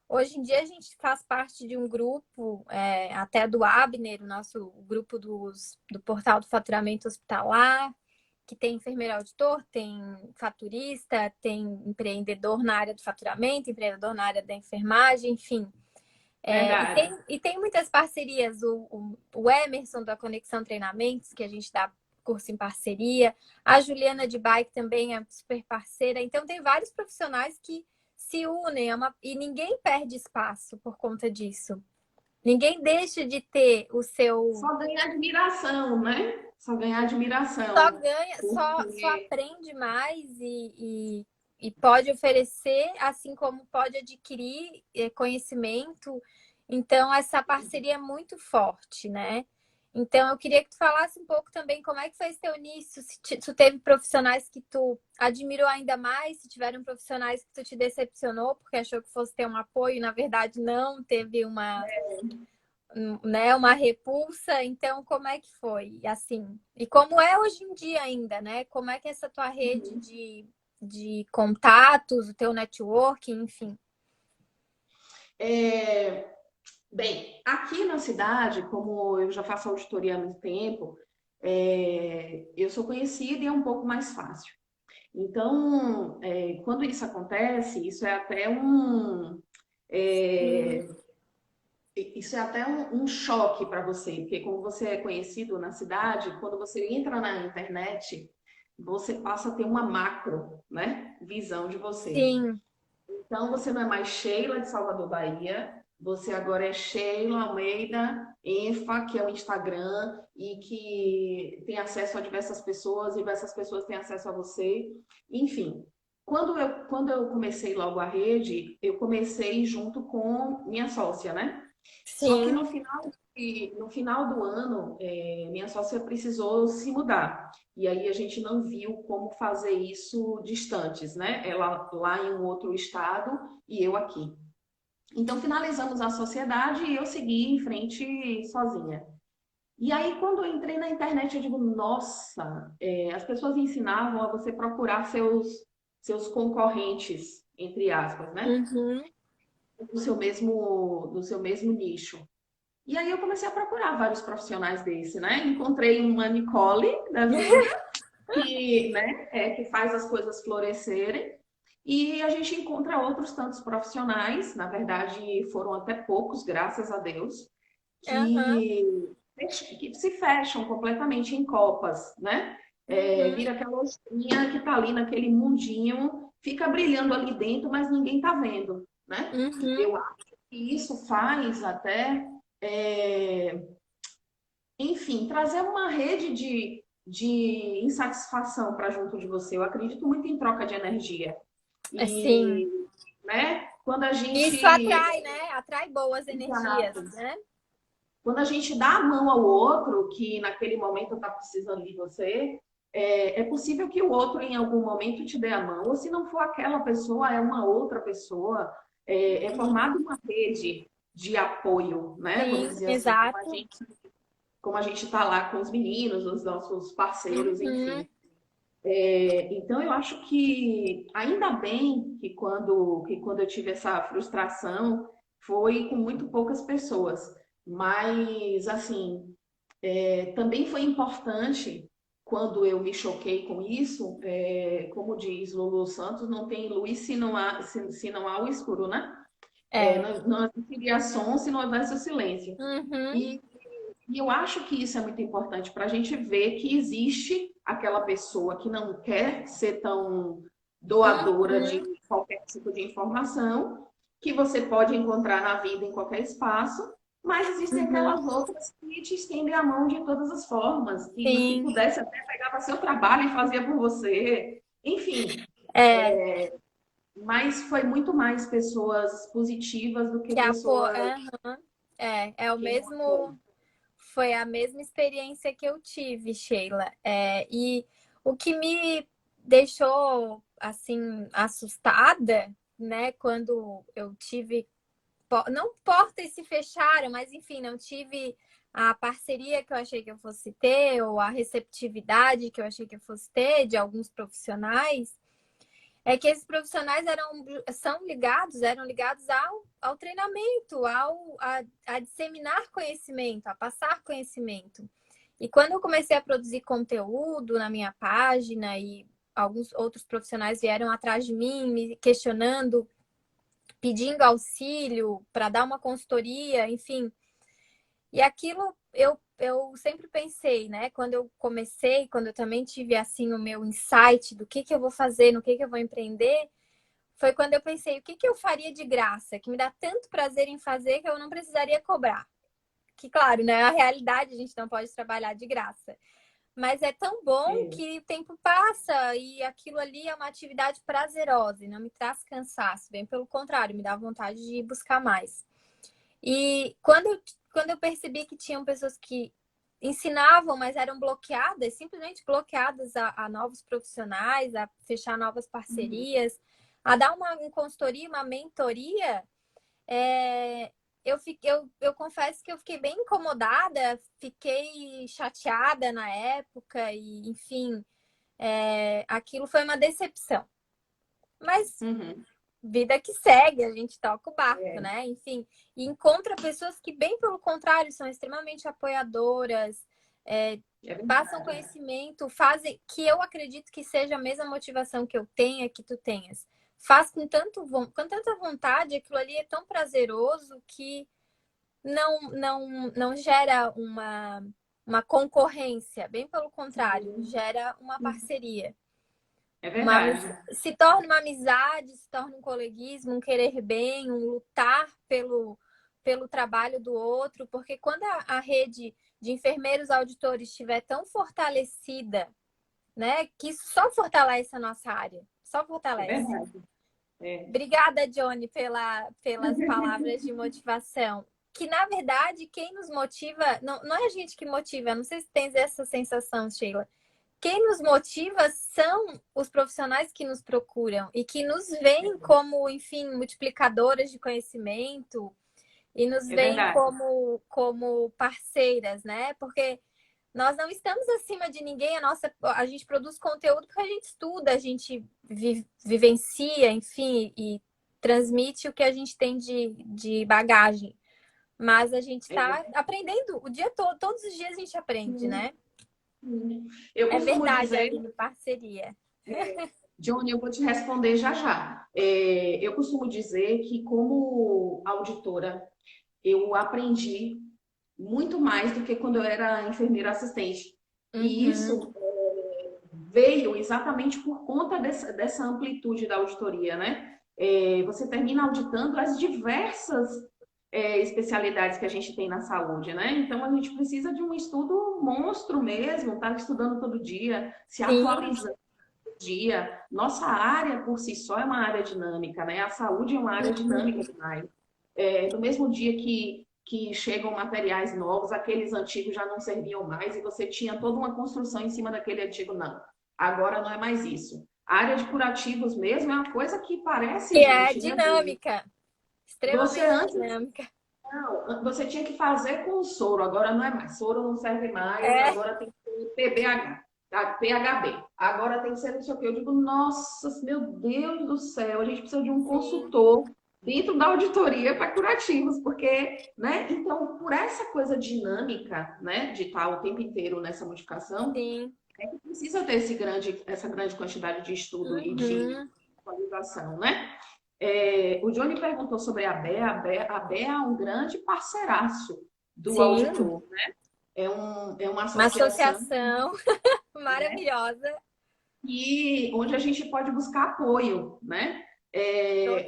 hoje em dia a gente faz parte de um grupo, até do Abner, o nosso grupo do Portal do Faturamento Hospitalar, que tem enfermeiro auditor, tem faturista, tem empreendedor na área do faturamento, empreendedor na área da enfermagem, enfim. Verdade. E tem muitas parcerias, o Emerson da Conexão Treinamentos, que a gente dá curso em parceria, a Juliana de Bike também é super parceira, então tem vários profissionais que se unem, e ninguém perde espaço por conta disso. Ninguém deixa de ter o seu... Só ganha admiração, né? Só ganha Só admiração. ganha, só Porque aprende mais e pode oferecer, assim como pode adquirir conhecimento. Então, essa parceria é muito forte, né? Então, eu queria que tu falasse um pouco também como é que foi esse teu início, se tu teve profissionais que tu admirou ainda mais, se tiveram profissionais que tu te decepcionou porque achou que fosse ter um apoio, e na verdade não, teve né, uma repulsa. Então, como é que foi? Assim, e como é hoje em dia ainda, né? Como é que é essa tua rede de contatos, o teu networking, enfim. é, bem, aqui na cidade, como eu já faço auditoria há muito tempo, eu sou conhecida e é um pouco mais fácil. Então, quando isso acontece, Sim, é, isso é até um choque para você, porque como você é conhecido na cidade, quando você entra na internet, você passa a ter uma macro, né, visão de você. sim, Então, você não é mais Sheila de Salvador, Bahia. Você agora é Sheila Almeida Enfa, que é o Instagram e que tem acesso a diversas pessoas e diversas pessoas têm acesso a você. Enfim, quando eu comecei logo a rede, eu comecei junto com minha sócia, né? Só que sim. no final do ano, minha sócia precisou se mudar. E aí a gente não viu como fazer isso distantes, né? Ela lá em um outro estado e eu aqui. Então finalizamos a sociedade e eu segui em frente sozinha. E aí, quando eu entrei na internet, eu digo, nossa, as pessoas ensinavam a você procurar seus concorrentes, entre aspas, né? Uhum. Do seu mesmo nicho. E aí eu comecei a procurar vários profissionais desse, né? Encontrei uma Nicole da vida, que, né, que faz as coisas florescerem. E a gente encontra outros tantos profissionais, na verdade foram até poucos, graças a Deus, Aham. que se fecham completamente em copas, né? Uhum. Vira aquela lojinha que tá ali naquele mundinho, fica brilhando ali dentro, mas ninguém tá vendo, né? Uhum. Eu acho que isso faz até é, enfim, trazer uma rede de insatisfação para junto de você. Eu acredito muito em troca de energia. Sim. E, né, quando a Isso gente. atrai, né? Atrai boas energias, Exato. né? Quando a gente dá a mão ao outro, que naquele momento está precisando de você, é possível que o outro, em algum momento, te dê a mão. Ou se não for aquela pessoa, é uma outra pessoa. É formada uma rede de apoio, né? Vamos Sim, dizer assim, exato. como a gente está lá com os meninos, os nossos parceiros, enfim. Uhum. Então, eu acho que ainda bem que quando eu tive essa frustração foi com muito poucas pessoas, mas assim também foi importante quando eu me choquei com isso, como diz Lulu Santos, não tem luz se não há o escuro, né? É. Não existiria som se não houvesse o silêncio. Uhum. E e eu acho que isso é muito importante para a gente ver que existe aquela pessoa que não quer ser tão doadora de Uhum. qualquer tipo de informação, que você pode encontrar na vida em qualquer espaço, mas existem Uhum. aquelas outras que te estendem a mão de todas as formas, que se Sim. pudesse até pegava seu trabalho e fazia por você. Enfim, É. mas foi muito mais pessoas positivas do que Que a pô, pessoas é o que não mesmo, apoiam. foi a mesma experiência que eu tive, Sheila. E o que me deixou assim assustada, né, quando eu tive, não portas se fecharam, mas enfim, não tive a parceria que eu achei que eu fosse ter, ou a receptividade que eu achei que eu fosse ter de alguns profissionais, É que esses profissionais eram ligados ao treinamento, a disseminar conhecimento, a passar conhecimento. E quando eu comecei a produzir conteúdo na minha página e alguns outros profissionais vieram atrás de mim, me questionando, pedindo auxílio para dar uma consultoria, enfim. E aquilo eu sempre pensei, né? Quando eu comecei, quando eu também tive assim o meu insight do que eu vou fazer, no que eu vou empreender, foi quando eu pensei, o que eu faria de graça, que me dá tanto prazer em fazer que eu não precisaria cobrar. Que, claro, né? A realidade a gente não pode trabalhar de graça. Mas é tão bom É. que o tempo passa e aquilo ali é uma atividade prazerosa e não me traz cansaço. Bem pelo contrário, me dá vontade de buscar mais. E quando eu percebi que tinham pessoas que ensinavam, mas eram bloqueadas, simplesmente bloqueadas a novos profissionais, a fechar novas Uhum. parcerias, a dar uma consultoria, uma mentoria, eu confesso que eu fiquei bem incomodada, fiquei chateada na época e, enfim, aquilo foi uma decepção. Mas Uhum. vida que segue, a gente toca o barco, É, né? Enfim, e encontra pessoas que, bem pelo contrário, são extremamente apoiadoras, é, é passam verdade. conhecimento, fazem que eu acredito que seja a mesma motivação que eu tenha, que tu tenhas. Faz com tanta vontade, aquilo ali é tão prazeroso que não gera uma concorrência, bem pelo contrário, Sim. gera uma parceria. É Uma, verdade. se torna uma amizade, se torna um coleguismo, um querer bem, um lutar pelo trabalho do outro, porque quando a rede de enfermeiros auditores estiver tão fortalecida, né, que isso só fortalece a nossa área, só É fortalece. verdade. É. Obrigada, Johnny, pelas palavras de motivação. Que, na verdade, quem nos motiva, não é a gente que motiva, não sei se tens essa sensação, Sheila. Quem nos motiva são os profissionais que nos procuram e que nos veem como, enfim, multiplicadoras de conhecimento e nos É veem verdade. como parceiras, né? Porque nós não estamos acima de ninguém, a gente produz conteúdo porque a gente estuda, a gente vivencia, enfim, e transmite o que a gente tem de bagagem. Mas a gente está É. aprendendo o dia todo, todos os dias a gente aprende, Sim, né? sim. Eu É costumo verdade, dizer, Aline, parceria. Johnny, eu vou te responder já já. Eu costumo dizer que, como auditora, eu aprendi muito mais do que quando eu era enfermeira assistente. E Uhum. isso veio exatamente por conta dessa amplitude da auditoria, né? Você termina auditando as diversas especialidades que a gente tem na saúde, né? Então a gente precisa de um estudo monstro mesmo, tá estudando todo dia, se Sim, atualizando todo dia. Nossa área por si só é uma área dinâmica, né? A saúde é uma área dinâmica demais. No mesmo dia que chegam materiais novos, aqueles antigos já não serviam mais e você tinha toda uma construção em cima daquele antigo, não. Agora não é mais isso. A área de curativos mesmo é uma coisa que parece, que é gente, meu Deus. dinâmica, Você extremamente antes dinâmica. não, você tinha que fazer com o soro, agora não é mais. Soro não serve mais, É, agora tem que ser PBH, tá? PHB. Agora tem que ser não sei o quê. Eu digo, nossa, meu Deus do céu, a gente precisa de um sim, consultor dentro da auditoria para curativos, porque, né? Então, por essa coisa dinâmica, né, de estar o tempo inteiro nessa modificação, sim. é que precisa ter essa grande quantidade de estudo e de Uhum. atualização, né? O Johnny perguntou sobre a BEA. A BEA é um grande parceiraço do Sim, auditor. É uma uma associação, associação né, maravilhosa, onde a gente pode buscar apoio, né?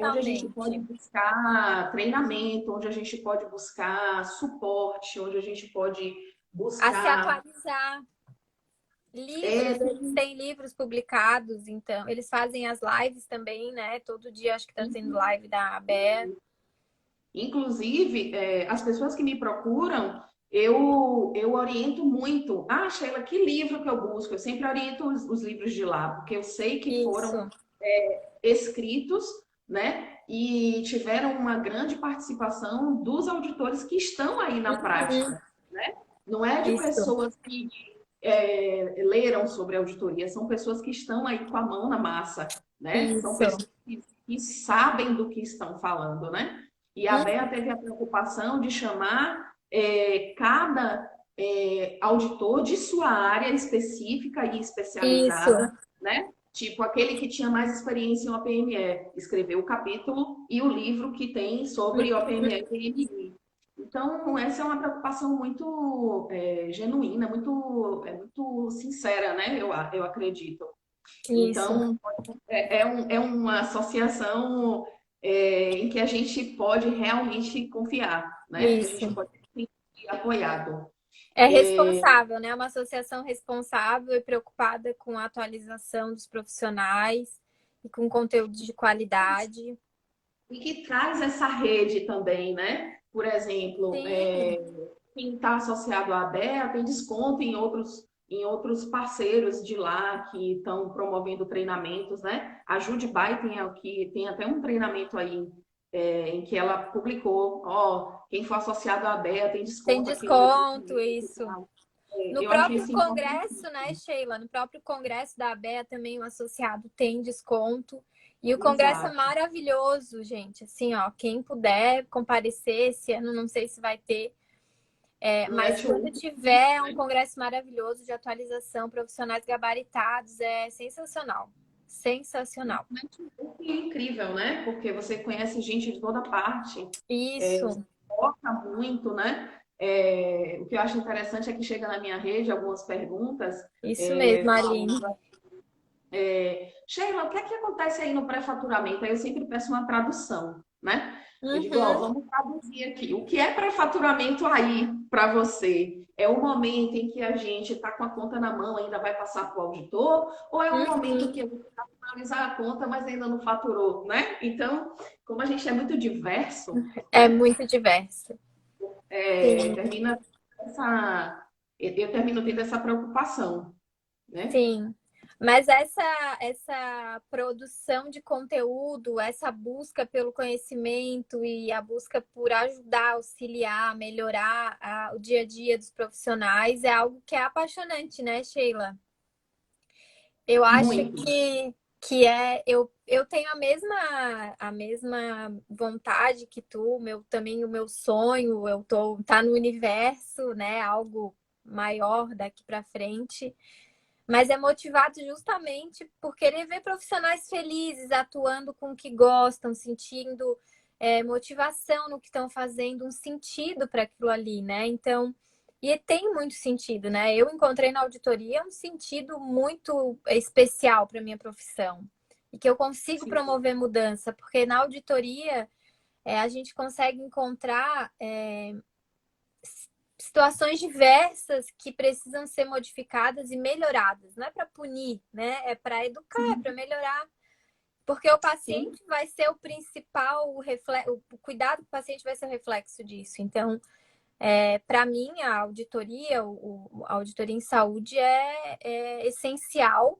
Onde a gente pode totalmente. buscar treinamento, onde a gente pode buscar suporte, onde a gente pode A se buscar. atualizar. Livros, É, eles têm livros publicados, então, eles fazem as lives também, né? Todo dia acho que tá tendo live da ABE. inclusive, as pessoas que me procuram, eu oriento muito. Ah, Sheila, que livro que eu busco? Eu sempre oriento os livros de lá, porque eu sei que foram Isso, escritos, né? E tiveram uma grande participação dos auditores que estão aí na uhum, prática, né? Não é de isso. pessoas que leram sobre auditoria, são pessoas que estão aí com a mão na massa, né? São Isso. pessoas que sabem do que estão falando, né? E a Hum, Bea teve a preocupação de chamar cada auditor de sua área específica e Isso. especializada, né? Tipo, aquele que tinha mais experiência em OPME, escreveu o capítulo e o livro que tem sobre OPME e PMI. Então, essa é uma preocupação muito genuína, muito sincera, né? Eu acredito. Isso. Então, é uma associação em que a gente pode realmente confiar, né? Que a gente Isso. pode se sentir apoiado. É É, responsável, né? É uma associação responsável e preocupada com a atualização dos profissionais e com conteúdo de qualidade. e que traz essa rede também, né? Por exemplo, Sim, quem está associado à ABEA tem desconto em outros parceiros de lá que estão promovendo treinamentos, né? A Judibai tem até um treinamento aí em que ela publicou, ó, quem for associado à ABEA tem tem desconto aqui no desconto, treinamento e isso. tal. No Eu achei próprio isso importante. congresso, né, Sheila? No próprio congresso da ABEA também o associado tem desconto. E o congresso é Exato. maravilhoso, gente. Assim, ó, quem puder comparecer esse ano, não sei se vai ter, Um mas quando network, tiver, é um né? congresso maravilhoso de atualização, profissionais gabaritados, é sensacional. Sensacional. Que incrível, né? Porque você conhece gente de toda parte, Isso, toca muito, né? O que eu acho interessante é que chega na minha rede algumas perguntas isso mesmo, falando, Aline. Sheila, o que é que acontece aí no pré-faturamento? Aí eu sempre peço uma tradução, né? Eu digo, ó, Uhum, vamos traduzir aqui. O que é pré-faturamento aí para você? É o momento em que a gente está com a conta na mão, ainda vai passar para o auditor? Ou é um momento que a uhum. gente vai finalizar a conta, mas ainda não faturou, né? Então, como a gente é muito diverso, É né? muito diverso. É, Sim. termina essa, eu termino tendo essa preocupação, né? Sim, mas essa produção de conteúdo, essa busca pelo conhecimento e a busca por ajudar, auxiliar, melhorar o dia a dia dos profissionais é algo que é apaixonante, né, Sheila? Eu acho Muito. que eu tenho a mesma vontade que tu, também o meu sonho, tá no universo, né, algo maior daqui para frente. Mas é motivado justamente por querer ver profissionais felizes, atuando com o que gostam, sentindo motivação no que estão fazendo, um sentido para aquilo ali, né? Então, e tem muito sentido, né? Eu encontrei na auditoria um sentido muito especial para minha profissão e que eu consigo Sim, promover mudança, porque na auditoria a gente consegue encontrar situações diversas que precisam ser modificadas e melhoradas. Não é para punir, né? É para educar, é para melhorar. Porque o sim. paciente vai ser o principal, o cuidado com o paciente vai ser o reflexo disso. Então, para mim, a auditoria em saúde é essencial.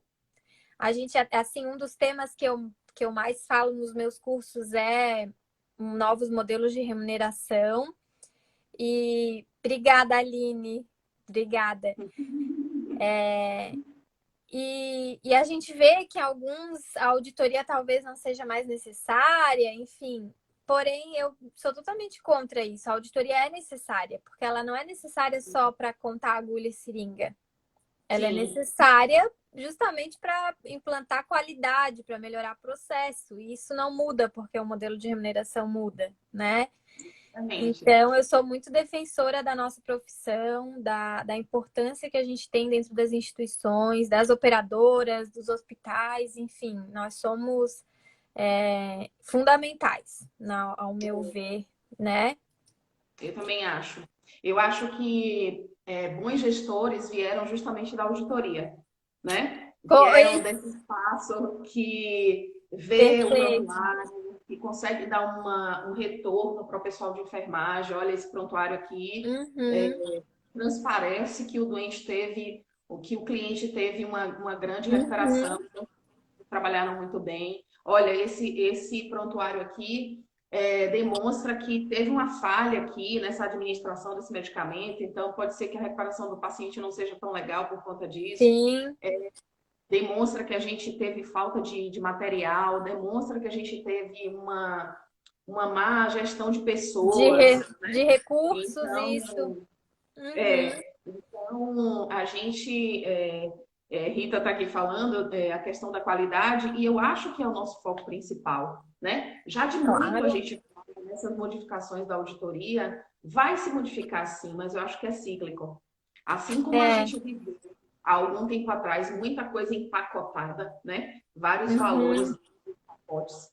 A gente, assim, um dos temas que eu mais falo nos meus cursos é novos modelos de remuneração. E obrigada, Aline. Obrigada. E a gente vê que alguns a auditoria talvez não seja mais necessária, enfim. Porém, eu sou totalmente contra isso. A auditoria é necessária, porque ela não é necessária só para contar agulha e seringa. Ela é Sim, necessária justamente para implantar qualidade, para melhorar processo. E isso não muda porque o modelo de remuneração muda, né? realmente. Então, eu sou muito defensora da nossa profissão, da importância que a gente tem dentro das instituições, das operadoras, dos hospitais, enfim, nós somos fundamentais, ao meu ver, né? Eu também acho. Eu acho que bons gestores vieram justamente da auditoria, né? Vieram Pois, desse espaço que vê o perfeito. prontuário, que consegue dar um retorno para o pessoal de enfermagem. Olha, esse prontuário aqui Uhum, transparece que o doente teve, o que o cliente teve uma grande recuperação, uhum, trabalharam muito bem. Olha, esse prontuário aqui demonstra que teve uma falha aqui nessa administração desse medicamento, então pode ser que a recuperação do paciente não seja tão legal por conta disso. Sim. Demonstra que a gente teve falta de material, demonstra que a gente teve uma má gestão de pessoas, De né? recursos, isso. Então, Uhum. a gente, Rita está aqui falando a questão da qualidade, e eu acho que é o nosso foco principal, né? Já de muito a Claro. gente fala nessas modificações da auditoria, vai se modificar sim, mas eu acho que é cíclico. Assim como a É. gente viveu há algum tempo atrás, muita coisa empacotada, né? Vários valores Uhum. em pacotes.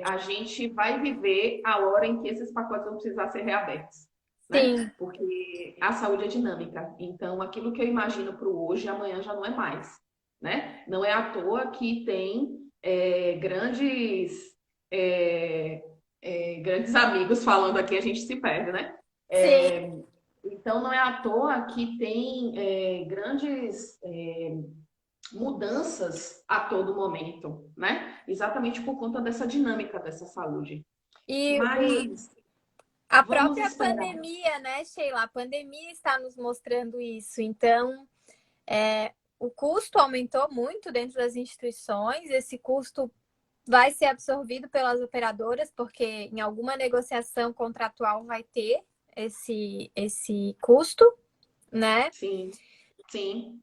A gente vai viver a hora em que esses pacotes vão precisar ser reabertos, né? Sim. Porque a saúde é dinâmica. Então, aquilo que eu imagino para o hoje, amanhã já não é mais, né? Não é à toa que tem é, grandes amigos falando aqui, a gente se perde, né? Sim. Então, não é à toa que tem grandes mudanças a todo momento, né? Exatamente por conta dessa dinâmica dessa saúde. E Mas a vamos própria esperar. pandemia, né, Sheila? A pandemia está nos mostrando isso. Então, o custo aumentou muito dentro das instituições. Esse custo vai ser absorvido pelas operadoras, porque em alguma negociação contratual vai ter esse custo, né? Sim, sim,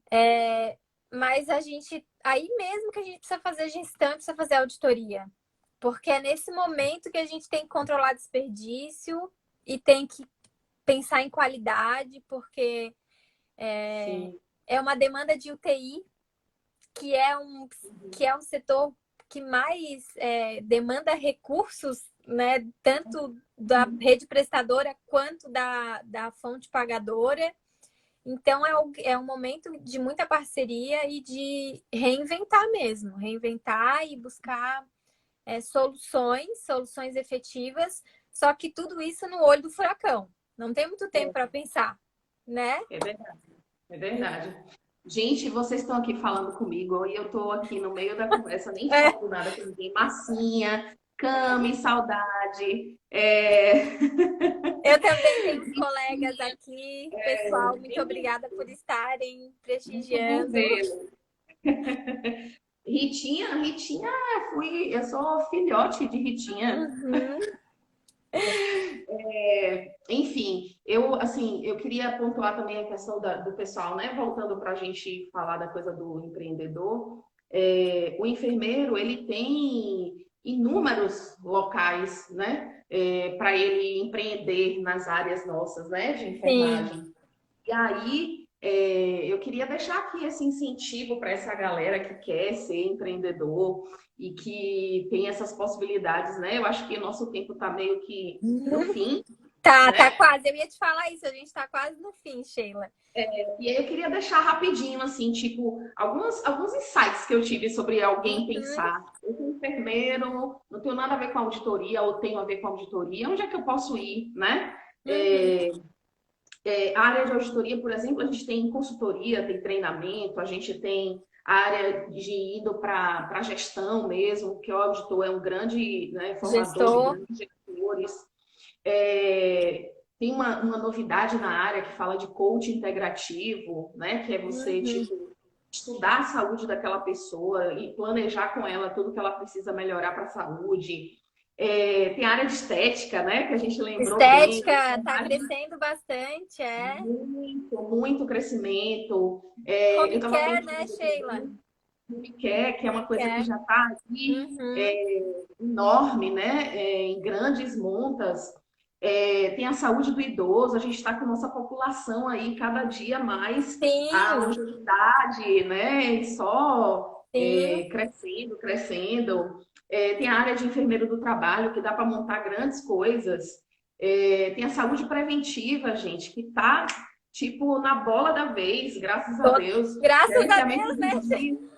Mas aí mesmo que a gente precisa fazer gestão, precisa fazer auditoria. Porque é nesse momento que a gente tem que controlar desperdício e tem que pensar em qualidade, porque sim. é uma demanda de UTI, que é um setor que mais demanda recursos, né? Tanto da rede prestadora quanto da fonte pagadora. Então é um momento de muita parceria e de reinventar mesmo, reinventar e buscar soluções efetivas, só que tudo isso no olho do furacão. Não tem muito tempo É, para pensar, né? é verdade, é verdade. Gente, vocês estão aqui falando comigo e eu estou aqui no meio da conversa, nem É, falo nada com ninguém. Massinha, Cami, saudade. É... eu também tenho uns colegas aqui, pessoal, muito obrigada por estarem Muito bom prestigiando. vê-lo. Ritinha, eu sou filhote de Ritinha. Uhum, Enfim, eu queria pontuar também a questão do pessoal, né? Voltando para a gente falar da coisa do empreendedor, o enfermeiro ele tem inúmeros locais, né? Para ele empreender nas áreas nossas, né? De sim, enfermagem. E aí, eu queria deixar aqui esse incentivo para essa galera que quer ser empreendedor e que tem essas possibilidades, né? Eu acho que o nosso tempo está meio que no fim, tá né? quase. Eu ia te falar isso, a gente tá quase no fim, Sheila. E aí eu queria deixar rapidinho, assim, tipo, alguns insights que eu tive sobre alguém Uhum, pensar. Eu sou enfermeiro, não tenho nada a ver com auditoria, ou tenho a ver com auditoria, onde é que eu posso ir, né? uhum, A área de auditoria, por exemplo, a gente tem consultoria, tem treinamento, a gente tem a área de indo para a gestão mesmo, que o auditor é um grande, né, formador de gestor. grandes gestores. Tem uma novidade na área que fala de coach integrativo, né, que é você, Uhum. tipo, estudar a saúde daquela pessoa e planejar com ela tudo que ela precisa melhorar para a saúde. Tem a área de estética, né, que a gente lembrou bem, Estética tá crescendo bastante, muito, muito crescimento. Eu Home estava care, né, pensando Sheila? também no que é uma Home coisa que care. já está aqui Uhum. enorme, né? Em grandes montas. Tem a saúde do idoso, a gente está com nossa população aí cada dia mais a Sim, longevidade, né? E só sim. crescendo, crescendo. Tem a área de enfermeiro do trabalho, que dá para montar grandes coisas. Tem a saúde preventiva, gente, que tá, tipo, na bola da vez, graças a Deus. Graças a Gerenciamento Deus, de né? risco,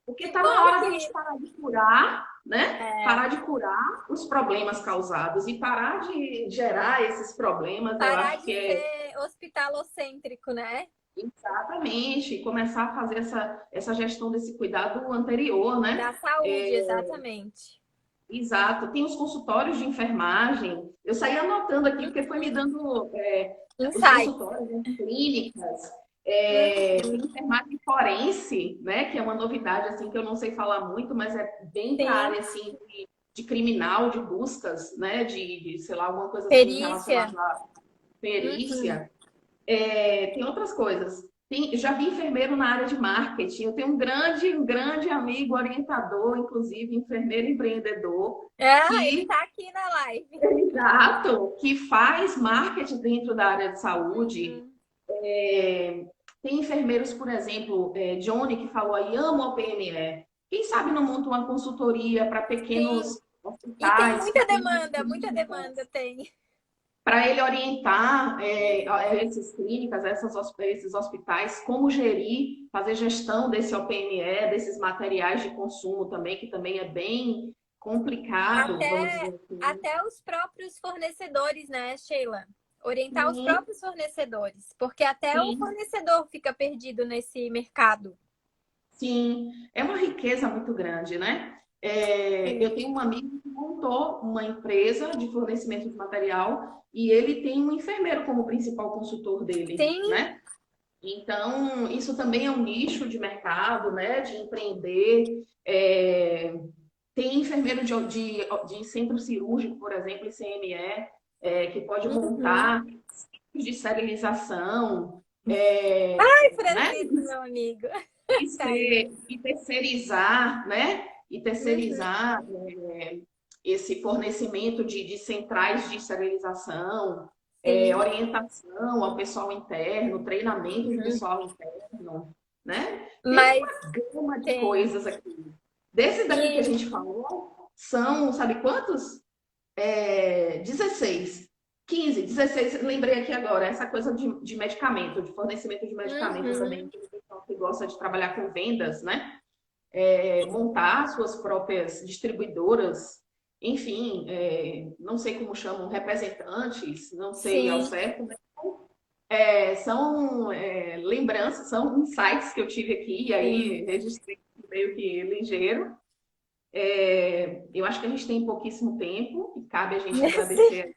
porque Que tá na bom hora da gente que parar de curar, né? é, Parar de curar os problemas causados e parar de gerar esses problemas, eu parar acho de que é ser hospitalocêntrico, né? exatamente começar a fazer essa gestão desse cuidado anterior, Da né? saúde, exatamente. exato. Tem os consultórios de enfermagem. Eu saí anotando aqui porque foi me dando os Insight. consultórios, as clínicas. Tem Uhum. enfermagem forense, né? Que é uma novidade assim que eu não sei falar muito, mas é bem para a Sim. área assim de criminal, de buscas, né? Sei lá, alguma coisa assim Perícia. relacionada à Uhum. perícia. Tem outras coisas. Já vi enfermeiro na área de marketing. Eu tenho um grande amigo, orientador, inclusive enfermeiro empreendedor, Ah, ele que, tá aqui na live. exato, que faz marketing dentro da área de saúde. Uhum. É, Tem enfermeiros, por exemplo, Johnny, que falou aí, amo a PME. Quem sabe não monta uma consultoria para Sim. pequenos E tem hospitais, pequenas muita clínicas, demanda tem. para ele orientar essas clínicas, esses hospitais, como gerir, fazer gestão desse OPME, desses materiais de consumo também, que também é bem complicado, vamos Até, dizer assim. até os próprios fornecedores, né, Sheila? Orientar os Sim, próprios fornecedores, porque até o sim, fornecedor fica perdido nesse mercado. sim. É uma riqueza muito grande, né? Sim. Eu tenho um amigo que montou uma empresa de fornecimento de material e ele tem um enfermeiro como principal consultor dele, Sim. né? Então, isso também é um nicho de mercado, né? De empreender. Tem enfermeiro de centro cirúrgico, por exemplo, ICME, que pode Uhum. montar centros de esterilização, Ai, né? Francisco, meu amigo. Tá aí. E terceirizar, né? E Uhum. terceirizar esse fornecimento de centrais de esterilização, Sim. orientação ao pessoal interno, treinamento de Uhum. pessoal interno, né? Tem Mas uma gama de tem. coisas aqui. Desses daqui que a E gente falou, são, sabe quantos? 16. 15, 16, lembrei aqui agora, essa coisa de medicamento, de fornecimento de medicamento também, uhum. tem pessoal que gosta de trabalhar com vendas, né? Montar suas próprias distribuidoras, enfim, não sei como chamam, representantes, não sei ao Sim. certo, né? São lembranças, são insights que eu tive aqui, e Sim. aí registrei meio que ligeiro. Eu acho que a gente tem pouquíssimo tempo, e cabe a gente Sim. agradecer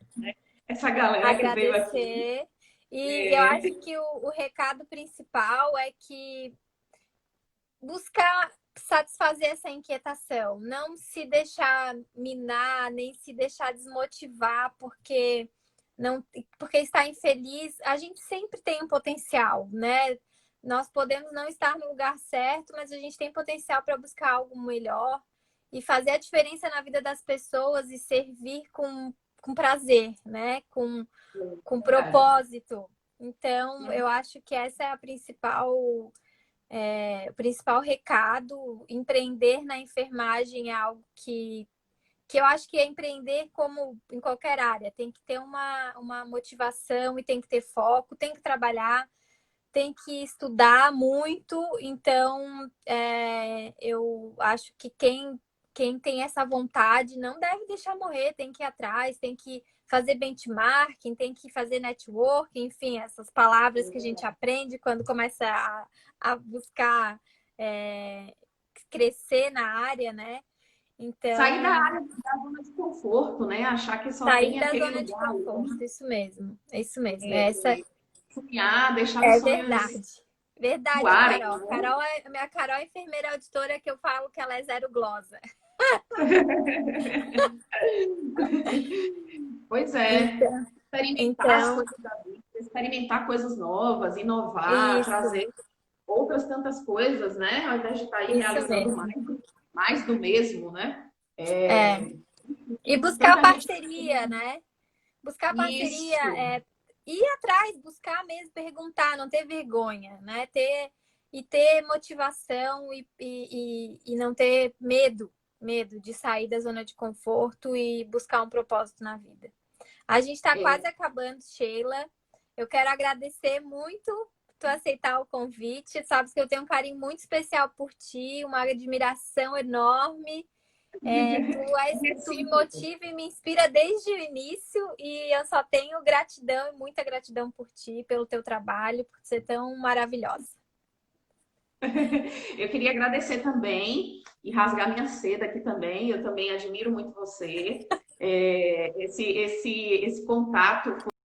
essa galera que veio aqui. Agradecer. E eu É, acho que o recado principal é que buscar satisfazer essa inquietação, não se deixar minar, nem se deixar desmotivar, porque não, porque está infeliz. A gente sempre tem um potencial, né? Nós podemos não estar no lugar certo, mas a gente tem potencial para buscar algo melhor e fazer a diferença na vida das pessoas e servir com prazer, né? Com verdade. propósito. Então, eu acho que essa é a principal o principal recado. Empreender na enfermagem é algo que eu acho que é empreender como em qualquer área. Tem que ter uma motivação e tem que ter foco, tem que trabalhar, tem que estudar muito. Então, eu acho que quem tem essa vontade não deve deixar morrer, tem que ir atrás, tem que fazer benchmarking, tem que fazer networking, enfim, essas palavras que a gente aprende quando começa a buscar é, crescer na área, né? Sair da Então, área da zona de conforto, né? Achar que só sair tem da aquele zona de lugar conforto, ali, isso mesmo, é isso mesmo. é, Essa sonhar, deixar os é sonhos verdade. Verdade, voarem, Carol. né? Carol é minha Carol é enfermeira auditora que eu falo que ela é zero glosa. Pois é, Então, experimentar as então coisas da vida, experimentar coisas novas, inovar, isso, trazer outras tantas coisas, né? Ao invés de estar aí isso realizando mesmo. mais do mesmo, né? É. E Tem buscar tanta gente. parceria, né? Buscar parceria Isso, é ir atrás, buscar mesmo, perguntar, não ter vergonha, né? Ter motivação e não ter medo de sair da zona de conforto e buscar um propósito na vida. A gente está é, quase acabando, Sheila. Eu quero agradecer muito tu aceitar o convite. Sabes que eu tenho um carinho muito especial por ti, uma admiração enorme. Tu me recíproco. motiva e me inspira desde o início e eu só tenho gratidão e muita gratidão por ti, pelo teu trabalho, por ser tão maravilhosa. Eu queria agradecer também e rasgar minha seda aqui também. Eu também admiro muito você. Esse contato